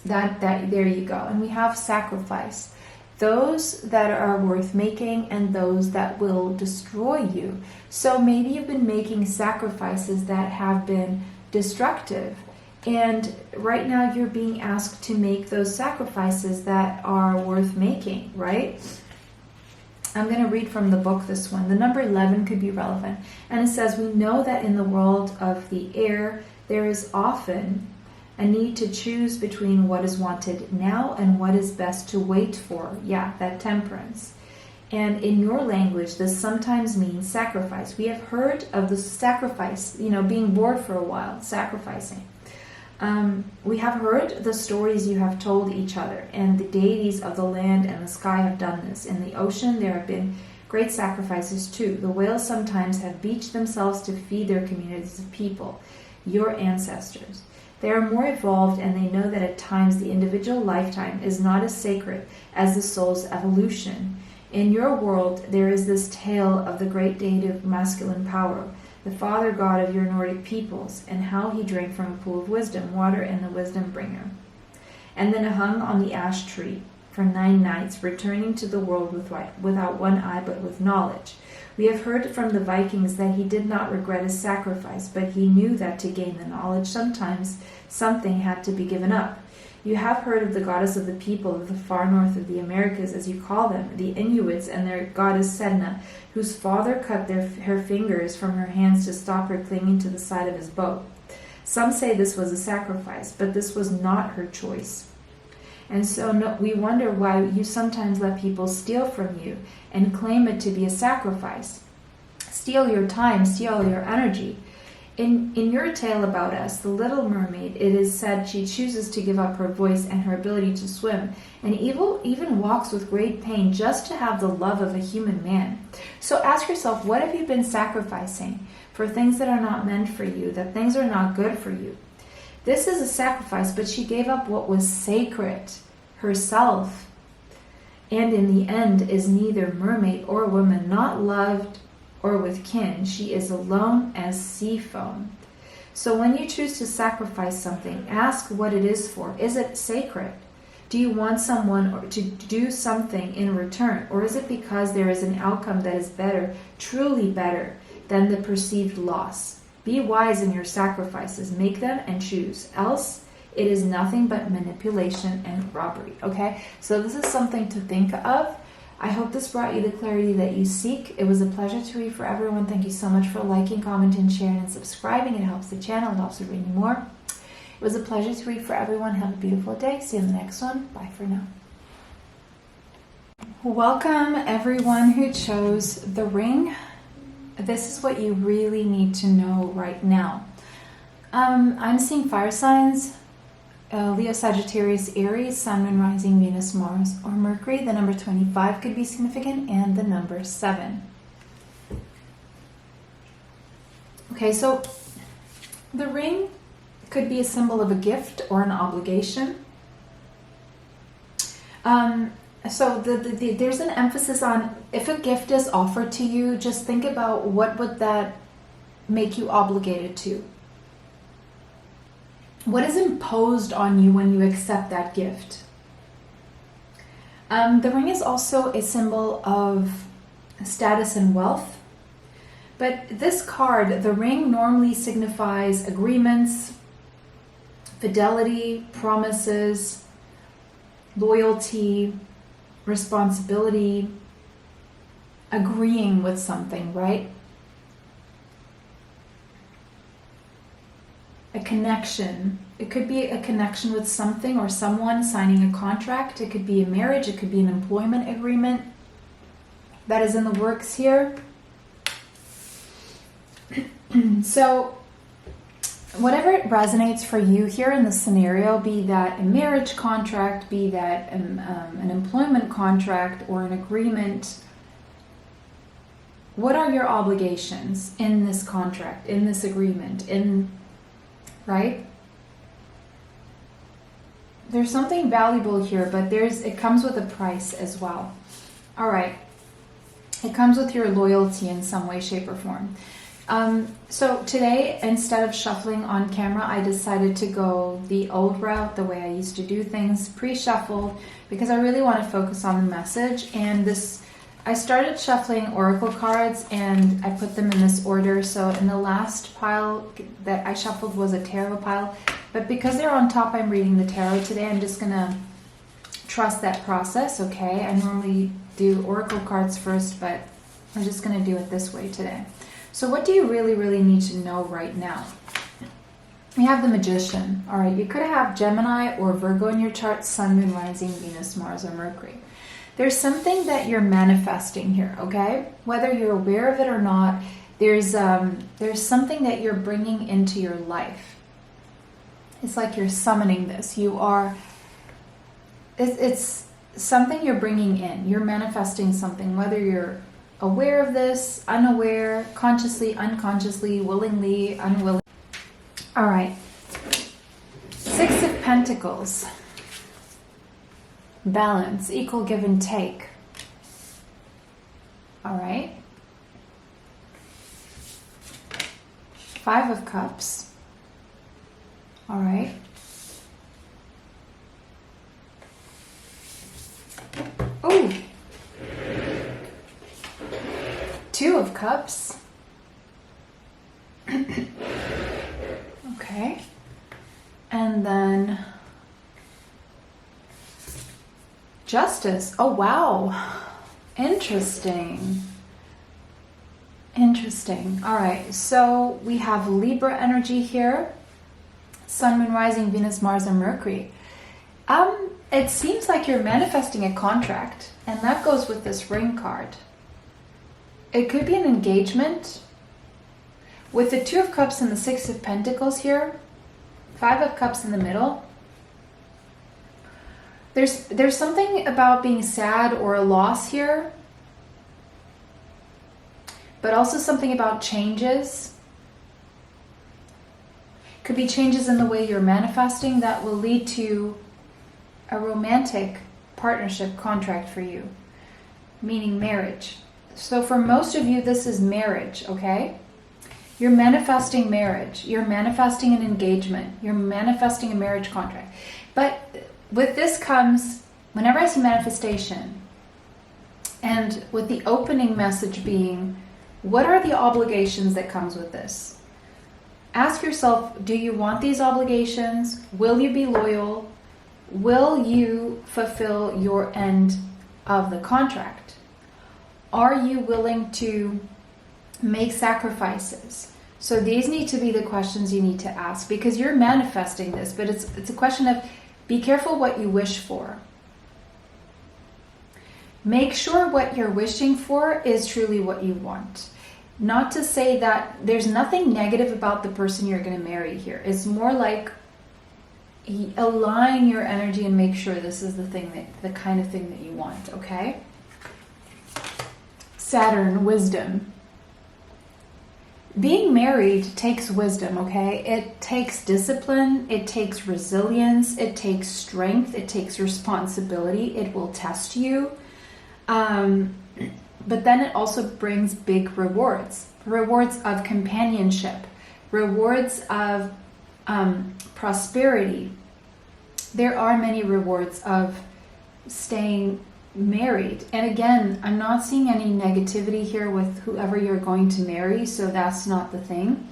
that there you go. And we have sacrifice. Those that are worth making and those that will destroy you. So maybe you've been making sacrifices that have been destructive. And right now you're being asked to make those sacrifices that are worth making, right? I'm going to read from the book, this one. The number 11 could be relevant. And it says, we know that in the world of the air, there is often a need to choose between what is wanted now and what is best to wait for. Yeah, that temperance. And in your language, this sometimes means sacrifice. We have heard of the sacrifice, being bored for a while, sacrificing. We have heard the stories you have told each other, and the deities of the land and the sky have done this. In the ocean, there have been great sacrifices too. The whales sometimes have beached themselves to feed their communities of people, your ancestors. They are more evolved, and they know that at times the individual lifetime is not as sacred as the soul's evolution. In your world, there is this tale of the great deity of masculine power, the father god of your Nordic peoples, and how he drank from a pool of wisdom, water, and the wisdom bringer. And then hung on the ash tree for 9 nights, returning to the world without one eye, but with knowledge. We have heard from the Vikings that he did not regret his sacrifice, but he knew that to gain the knowledge, sometimes something had to be given up. You have heard of the goddess of the people of the far north of the Americas, as you call them, the Inuits, and their goddess Sedna, whose father cut her fingers from her hands to stop her clinging to the side of his boat. Some say this was a sacrifice, but this was not her choice. And so we wonder why you sometimes let people steal from you and claim it to be a sacrifice. Steal your time, steal your energy. In your tale about us, the Little Mermaid, it is said she chooses to give up her voice and her ability to swim, and even walks with great pain just to have the love of a human man. So ask yourself, what have you been sacrificing for things that are not meant for you, that things are not good for you? This is a sacrifice, but she gave up what was sacred, herself. and in the end is neither mermaid or woman, not loved or with kin. She is alone as sea foam. So when you choose to sacrifice something, ask what it is for. Is it sacred? Do you want someone to do something in return? Or is it because there is an outcome that is better, truly better, than the perceived loss? Be wise in your sacrifices. Make them and choose. Else, it is nothing but manipulation and robbery. Okay? So this is something to think of. I hope this brought you the clarity that you seek. It was a pleasure to read for everyone. Thank you so much for liking, commenting, sharing, and subscribing. It helps the channel. It helps me read more. It was a pleasure to read for everyone. Have a beautiful day. See you in the next one. Bye for now. Welcome everyone who chose the ring. This is what you really need to know right now. I'm seeing fire signs. Leo, Sagittarius, Aries, Sun, Moon, Rising, Venus, Mars, or Mercury. The number 25 could be significant, and the number 7. Okay, so the ring could be a symbol of a gift or an obligation. So there's an emphasis on, if a gift is offered to you, just think about what would that make you obligated to. What is imposed on you when you accept that gift? The ring is also a symbol of status and wealth. But this card, the ring, normally signifies agreements, fidelity, promises, loyalty, responsibility, agreeing with something, right? A connection. It could be a connection with something or someone, signing a contract. It could be a marriage. It could be an employment agreement that is in the works here. So whatever it resonates for you here in the scenario, be that a marriage contract, be that an employment contract or an agreement, what are your obligations in this contract, in this agreement, right? There's something valuable here, but it comes with a price as well. All right. It comes with your loyalty in some way, shape, or form. So today, instead of shuffling on camera, I decided to go the old route, the way I used to do things, pre-shuffled, because I really want to focus on the message. And I started shuffling oracle cards and I put them in this order. So in the last pile that I shuffled was a tarot pile, but because they're on top, I'm reading the tarot today. I'm just gonna trust that process, okay? I normally do oracle cards first, but I'm just gonna do it this way today. So what do you really, really need to know right now? We have the Magician. All right, you could have Gemini or Virgo in your chart, Sun, Moon, Rising, Venus, Mars, or Mercury. There's something that you're manifesting here, okay? Whether you're aware of it or not, there's something that you're bringing into your life. It's like you're summoning this. It's something you're bringing in. You're manifesting something, whether you're aware of this, unaware, consciously, unconsciously, willingly, unwilling. All right. 6 of Pentacles. Balance, equal give and take. All right. 5 of Cups. All right. Oh. 2 of Cups. Okay. And then Justice. Oh, wow. Interesting. Interesting. All right. So we have Libra energy here. Sun, Moon, Rising, Venus, Mars, and Mercury. It seems like you're manifesting a contract, and that goes with this ring card. It could be an engagement. With the 2 of Cups and the 6 of Pentacles here, 5 of Cups in the middle, there's something about being sad or a loss here, but also something about changes. Could be changes in the way you're manifesting that will lead to a romantic partnership contract for you, meaning marriage. So for most of you, this is marriage, okay? You're manifesting marriage. You're manifesting an engagement. You're manifesting a marriage contract. But with this comes, whenever I see manifestation, and with the opening message being, what are the obligations that comes with this? Ask yourself, do you want these obligations? Will you be loyal? Will you fulfill your end of the contract? Are you willing to make sacrifices? So these need to be the questions you need to ask, because you're manifesting this, but it's a question of be careful what you wish for. Make sure what you're wishing for is truly what you want. Not to say that there's nothing negative about the person you're going to marry here. It's more like align your energy and make sure this is the kind of thing that you want, okay? Saturn, wisdom. Being married takes wisdom, okay? It takes discipline, it takes resilience, it takes strength, it takes responsibility, it will test you. But then it also brings big rewards. Rewards of companionship, rewards of prosperity. There are many rewards of staying married. And again, I'm not seeing any negativity here with whoever you're going to marry, so that's not the thing.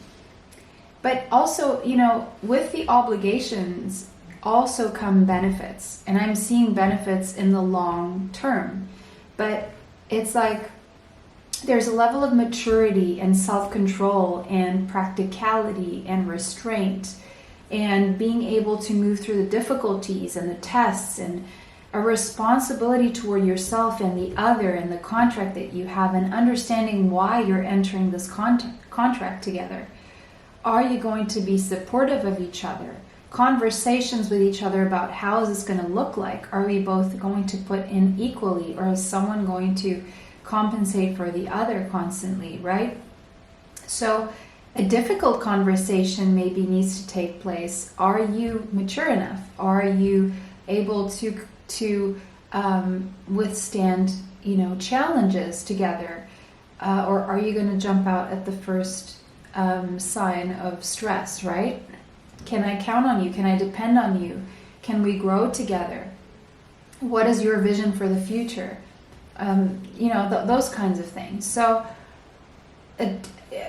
But also, you know, with the obligations also come benefits. And I'm seeing benefits in the long term. But it's like there's a level of maturity and self-control and practicality and restraint and being able to move through the difficulties and the tests and a responsibility toward yourself and the other and the contract that you have, and understanding why you're entering this contract together. Are you going to be supportive of each other? Conversations with each other about how is this going to look like? Are we both going to put in equally, or is someone going to compensate for the other constantly, right? So a difficult conversation maybe needs to take place. Are you mature enough? Are you able to withstand, you know, challenges together? Or are you going to jump out at the first sign of stress, right? Can I count on you? Can I depend on you? Can we grow together? What is your vision for the future? You know, those kinds of things. So an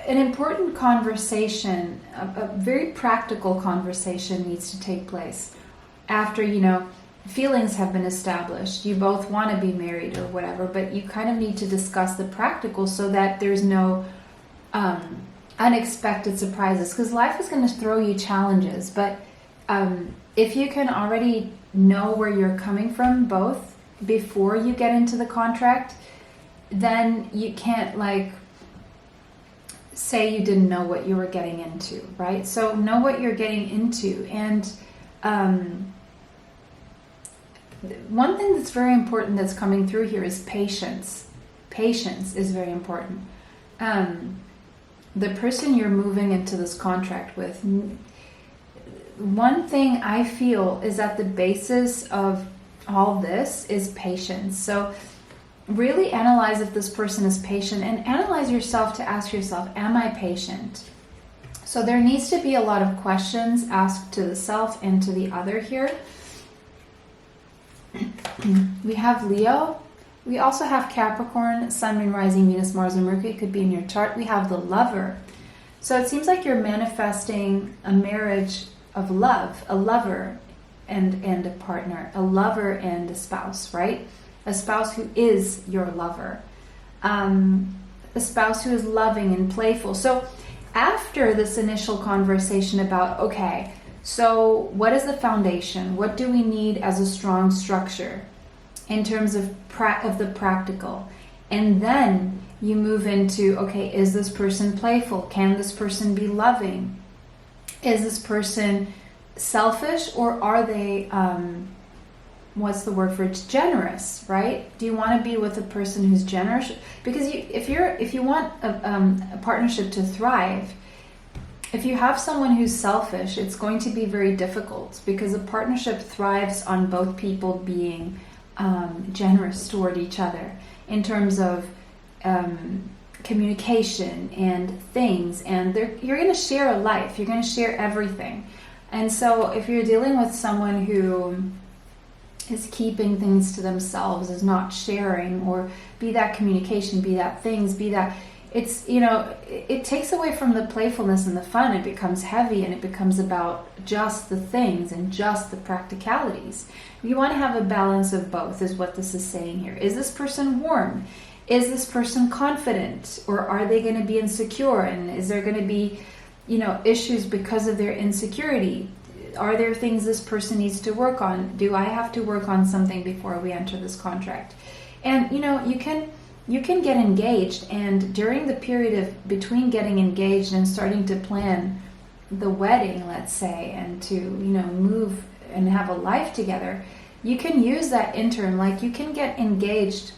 important conversation, a very practical conversation needs to take place after, you know, feelings have been established. You both want to be married or whatever, but you kind of need to discuss the practical so that there's no unexpected surprises, because life is going to throw you challenges. But if you can already know where you're coming from both before you get into the contract, then you can't like say you didn't know what you were getting into, right? So know what you're getting into. And one thing that's very important that's coming through here is patience. Patience is very important. The person you're moving into this contract with, one thing I feel is that the basis of all this is patience. So really analyze if this person is patient, and analyze yourself to ask yourself, am I patient? So there needs to be a lot of questions asked to the self and to the other here. We have Leo. We also have Capricorn, Sun, Moon, Rising, Venus, Mars, and Mercury. It could be in your chart. We have the Lover. So it seems like you're manifesting a marriage of love, a lover and a partner, a lover and a spouse, right? A spouse who is your lover, a spouse who is loving and playful. So after this initial conversation about, okay, so what is the foundation? What do we need as a strong structure in terms of the practical? And then you move into, okay, is this person playful? Can this person be loving? Is this person selfish, or are they, what's the word for it? Generous, right? Do you want to be with a person who's generous? Because if you want a partnership to thrive, if you have someone who's selfish, it's going to be very difficult, because a partnership thrives on both people being generous toward each other in terms of communication and things, and you're going to share a life, you're going to share everything. And so if you're dealing with someone who is keeping things to themselves, is not sharing, or be that communication, be that things, be that, it's, it takes away from the playfulness and the fun. It becomes heavy, and it becomes about just the things and just the practicalities. You want to have a balance of both, is what this is saying here. Is this person warm? Is this person confident? Or are they going to be insecure? And is there going to be, issues because of their insecurity? Are there things this person needs to work on? Do I have to work on something before we enter this contract? And, you can get engaged, and during the period between getting engaged and starting to plan the wedding, let's say, and to, move and have a life together, you can use that interim. Like, you can get engaged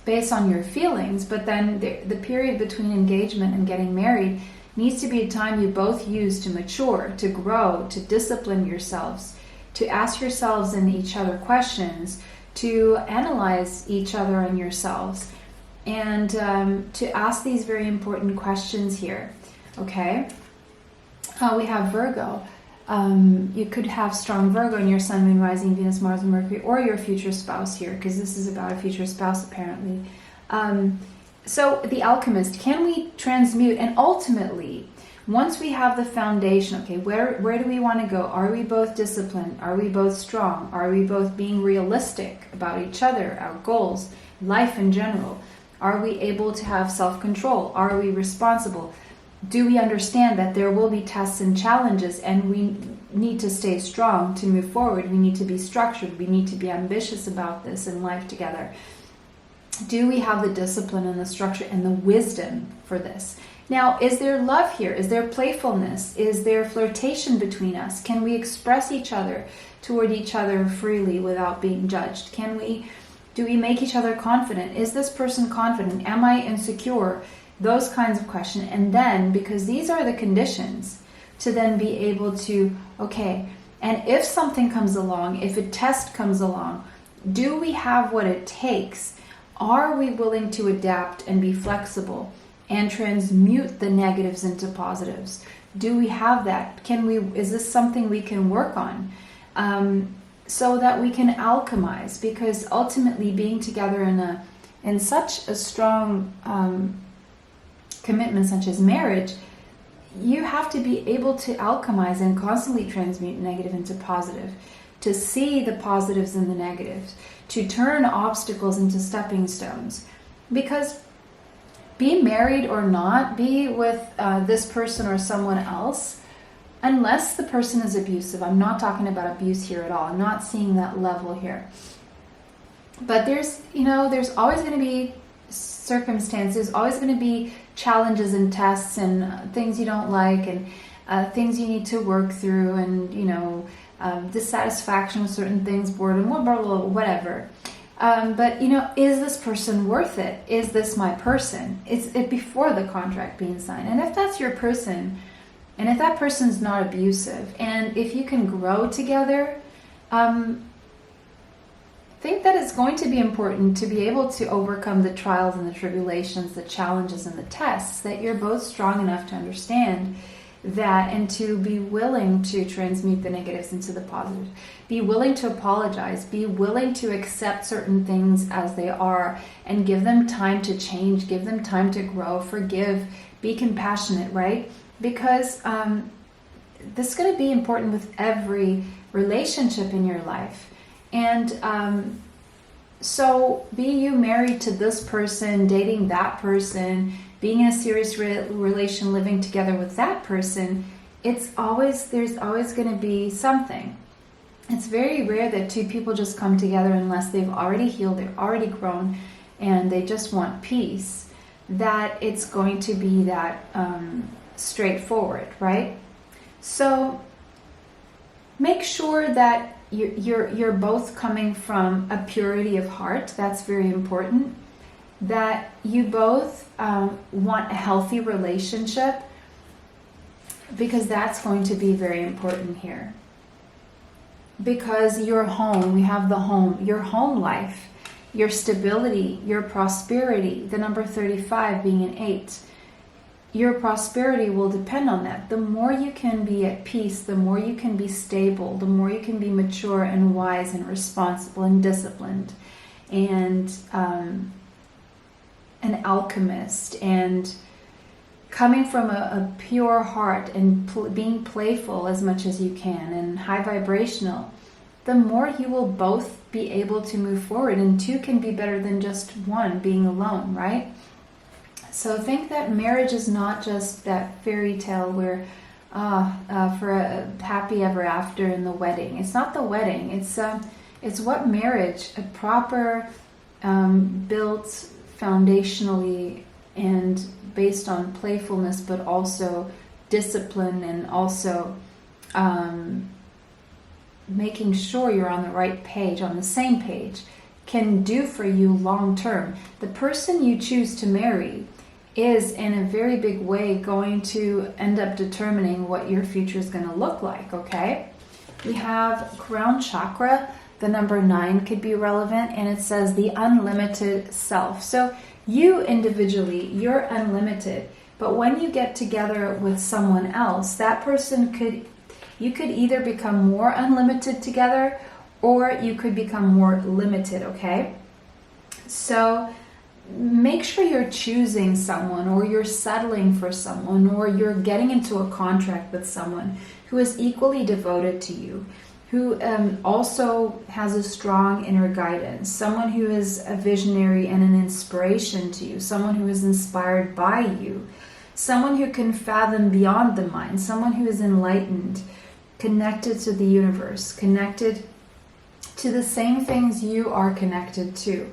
based on your feelings, but then the period between engagement and getting married needs to be a time you both use to mature, to grow, to discipline yourselves, to ask yourselves and each other questions, to analyze each other and yourselves, and to ask these very important questions here. Okay? We have Virgo. You could have strong Virgo in your Sun, Moon, Rising, Venus, Mars, and Mercury, or your future spouse here, because this is about a future spouse apparently. So the Alchemist, can we transmute? And ultimately, once we have the foundation, okay, where do we want to go? Are we both disciplined? Are we both strong? Are we both being realistic about each other, our goals, life in general? Are we able to have self-control? Are we responsible? Do we understand that there will be tests and challenges, and we need to stay strong to move forward? We need to be structured. We need to be ambitious about this in life together. Do we have the discipline and the structure and the wisdom for this? Now, is there love here? Is there playfulness? Is there flirtation between us? Can we express each other toward each other freely without being judged? Do we make each other confident? Is this person confident? Am I insecure? Those kinds of questions. And then, because these are the conditions, to then be able to, okay, and if something comes along, if a test comes along, do we have what it takes? Are we willing to adapt and be flexible and transmute the negatives into positives? Do we have that? Is this something we can work on? So that we can alchemize, because ultimately being together in such a strong commitment such as marriage, you have to be able to alchemize and constantly transmute negative into positive, to see the positives in the negatives, to turn obstacles into stepping stones. Because be married or not, be with this person or someone else, unless the person is abusive. I'm not talking about abuse here at all. I'm not seeing that level here. But there's always going to be circumstances, always going to be challenges and tests and things you don't like, and things you need to work through, and dissatisfaction with certain things, boredom, blah, blah, blah, whatever. But is this person worth it? Is this my person? It's before the contract being signed. And if that's your person, and if that person's not abusive, and if you can grow together, think that it's going to be important to be able to overcome the trials and the tribulations, the challenges and the tests, that you're both strong enough to understand that, and to be willing to transmute the negatives into the positive. Be willing to apologize. Be willing to accept certain things as they are and give them time to change, give them time to grow, forgive, be compassionate, right? Because this is going to be important with every relationship in your life. And so be you married to this person, dating that person, being in a serious relation, living together with that person, there's always going to be something. It's very rare that two people just come together unless they've already healed, they've already grown, and they just want peace, that it's going to be that straightforward, right? So make sure that you're both coming from a purity of heart. That's very important. That you both want a healthy relationship, because that's going to be very important here. because your home, we have the home, your home life, your stability, your prosperity, the number 35 being an 8, your prosperity will depend on that. The more you can be at peace, the more you can be stable, the more you can be mature and wise and responsible and disciplined, and an alchemist, and coming from a pure heart, and being playful as much as you can, and high vibrational, the more you will both be able to move forward. And two can be better than just one being alone, right? So think that marriage is not just that fairy tale where for a happy ever after in the wedding. It's not the wedding. It's what marriage, a proper built foundationally and based on playfulness, but also discipline, and also making sure you're on the right page, on the same page, can do for you long term. The person you choose to marry is in a very big way going to end up determining what your future is going to look like, okay? We have crown chakra, the number 9 could be relevant, and it says the unlimited self. So you individually, you're unlimited, but when you get together with someone else, that person you could either become more unlimited together, or you could become more limited, okay? So make sure you're choosing someone, or you're settling for someone, or you're getting into a contract with someone who is equally devoted to you, who also has a strong inner guidance, someone who is a visionary and an inspiration to you, someone who is inspired by you, someone who can fathom beyond the mind, someone who is enlightened, connected to the universe, connected to the same things you are connected to.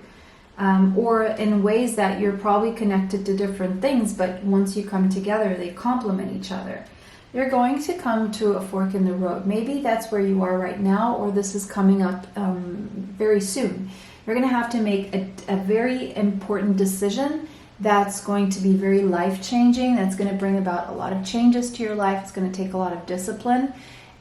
Or in ways that you're probably connected to different things, but once you come together, they complement each other. You're going to come to a fork in the road. Maybe that's where you are right now, or this is coming up very soon. You're going to have to make a very important decision that's going to be very life-changing, that's going to bring about a lot of changes to your life. It's going to take a lot of discipline.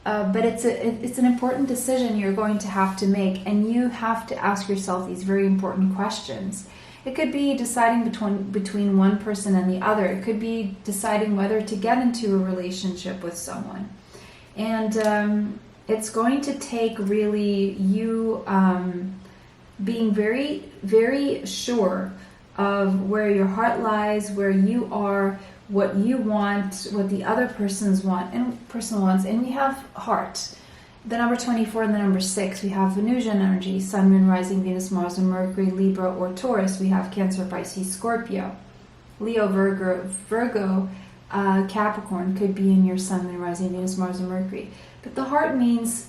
But it's an important decision you're going to have to make, and you have to ask yourself these very important questions. It could be deciding between one person and the other. It could be deciding whether to get into a relationship with someone. And it's going to take really you being very, very sure of where your heart lies, where you are, what you want, what the other person wants, and we have heart. The number 24 and the number 6, we have Venusian energy, Sun, Moon, Rising, Venus, Mars, and Mercury, Libra, or Taurus. We have Cancer, Pisces, Scorpio, Leo, Virgo, Capricorn could be in your Sun, Moon, Rising, Venus, Mars, and Mercury. But the heart means,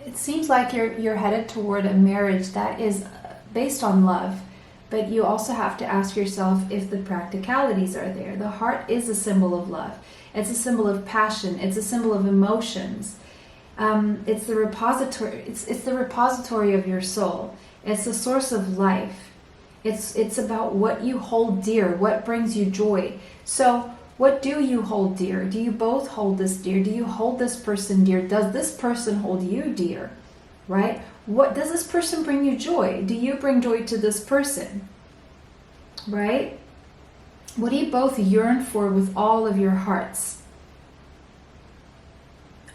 it seems like you're headed toward a marriage that is based on love. But you also have to ask yourself if the practicalities are there. The heart is a symbol of love. It's a symbol of passion. It's a symbol of emotions. It's the repository. It's the repository of your soul. It's the source of life. It's about what you hold dear, what brings you joy. So what do you hold dear? Do you both hold this dear? Do you hold this person dear? Does this person hold you dear? Right? What does this person bring you joy? Do you bring joy to this person? Right? What do you both yearn for with all of your hearts?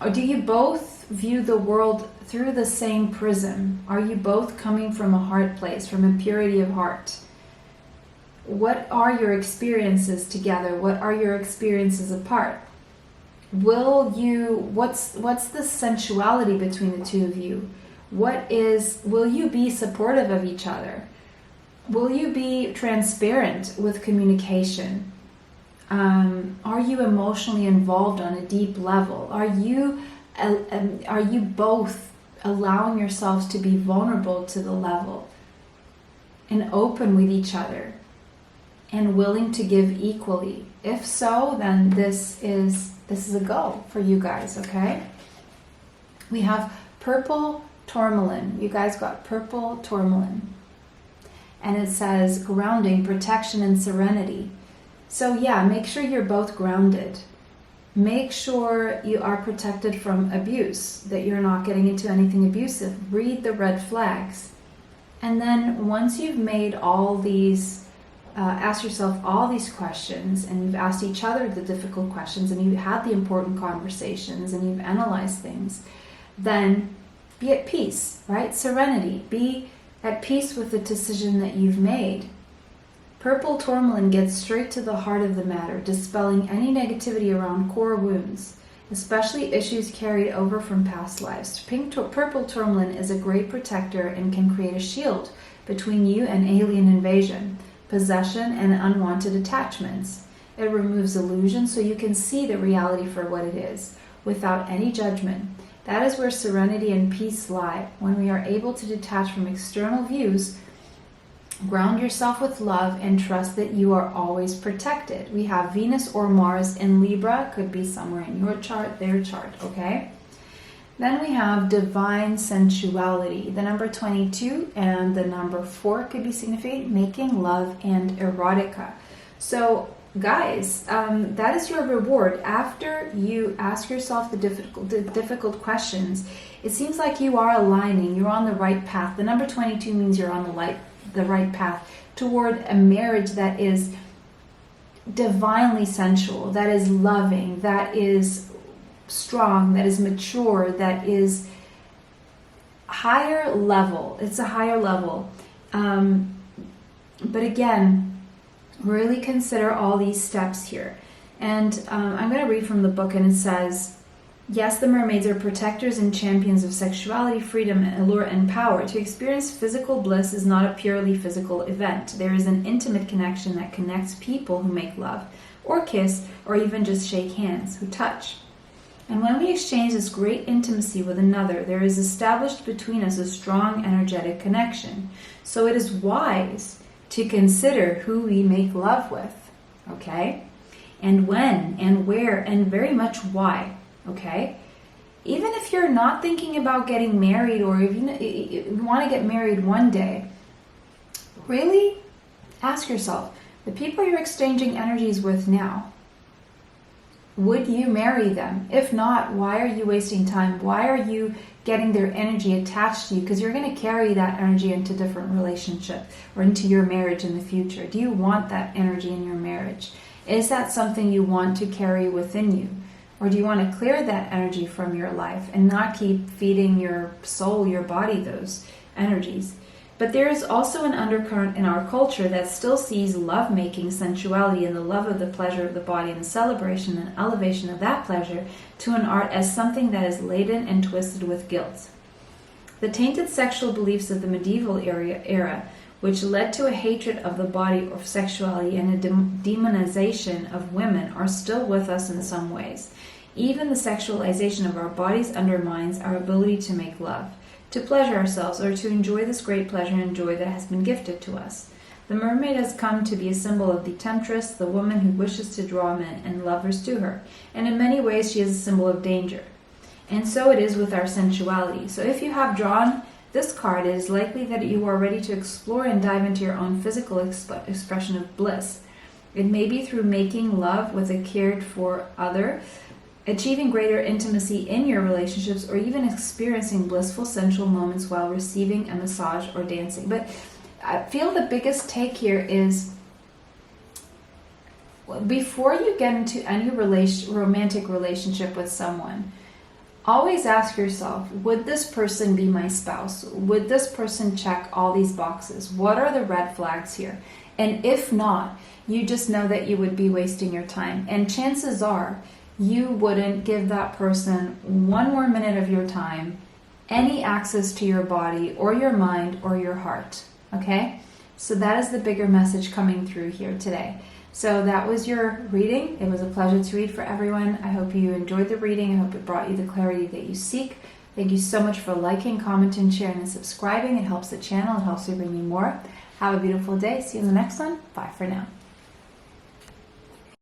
Or do you both view the world through the same prism? Are you both coming from a heart place, from a purity of heart? What are your experiences together? What are your experiences apart? What's the sensuality between the two of you? Will you be supportive of each other? Will you be transparent with communication? Are you emotionally involved on a deep level? Are you both allowing yourselves to be vulnerable to the level and open with each other and willing to give equally? If so, then this is a go for you guys, okay? We have purple tourmaline. You guys got purple tourmaline. And it says grounding, protection, and serenity. So yeah, make sure you're both grounded. Make sure you are protected from abuse, that you're not getting into anything abusive. Read the red flags. And then once you've made all these, ask yourself all these questions, and you've asked each other the difficult questions, and you've had the important conversations, and you've analyzed things, then be at peace, right? Serenity. Be at peace with the decision that you've made. Purple tourmaline gets straight to the heart of the matter, dispelling any negativity around core wounds, especially issues carried over from past lives. Purple tourmaline is a great protector and can create a shield between you and alien invasion, possession, and unwanted attachments. It removes illusion so you can see the reality for what it is, without any judgment. That is where serenity and peace lie, when we are able to detach from external views, ground yourself with love, and trust that you are always protected. We have Venus or Mars in Libra, could be somewhere in your chart, their chart, okay? Then we have divine sensuality. The number 22 and the number 4 could be significant, making love and erotica. So guys, that is your reward. After you ask yourself the difficult questions, it seems like you are aligning, you're on the right path. The number 22 means you're on the right path toward a marriage that is divinely sensual, that is loving, that is strong, that is mature, that is higher level. It's a higher level. But again, really consider all these steps here. And I'm going to read from the book, and it says, yes, the mermaids are protectors and champions of sexuality, freedom, allure, and power. To experience physical bliss is not a purely physical event. There is an intimate connection that connects people who make love, or kiss, or even just shake hands, who touch. And when we exchange this great intimacy with another, there is established between us a strong, energetic connection. So it is wise to consider who we make love with, okay? And when, and where, and very much why. Okay, even if you're not thinking about getting married, or if you want to get married one day, really ask yourself, the people you're exchanging energies with now, would you marry them? If not, why are you wasting time? Why are you getting their energy attached to you? Because you're going to carry that energy into different relationships or into your marriage in the future. Do you want that energy in your marriage? Is that something you want to carry within you? Or do you want to clear that energy from your life and not keep feeding your soul, your body, those energies? But there is also an undercurrent in our culture that still sees lovemaking, sensuality, and the love of the pleasure of the body, and the celebration and elevation of that pleasure to an art as something that is laden and twisted with guilt. The tainted sexual beliefs of the medieval era, which led to a hatred of the body or sexuality and a demonization of women, are still with us in some ways. Even the sexualization of our bodies undermines our ability to make love, to pleasure ourselves, or to enjoy this great pleasure and joy that has been gifted to us. The mermaid has come to be a symbol of the temptress, the woman who wishes to draw men and lovers to her, and in many ways she is a symbol of danger. And so it is with our sensuality. So if you have drawn this card, it is likely that you are ready to explore and dive into your own physical expression of bliss. It may be through making love with a cared for other, achieving greater intimacy in your relationships, or even experiencing blissful sensual moments while receiving a massage or dancing. But I feel the biggest take here is, before you get into any romantic relationship with someone, always ask yourself, would this person be my spouse? Would this person check all these boxes? What are the red flags here? And if not, you just know that you would be wasting your time. And chances are, you wouldn't give that person one more minute of your time, any access to your body or your mind or your heart, okay? So that is the bigger message coming through here today. So that was your reading. It was a pleasure to read for everyone. I hope you enjoyed the reading. I hope it brought you the clarity that you seek. Thank you so much for liking, commenting, sharing, and subscribing. It helps the channel. It helps me bring you more. Have a beautiful day. See you in the next one. Bye for now.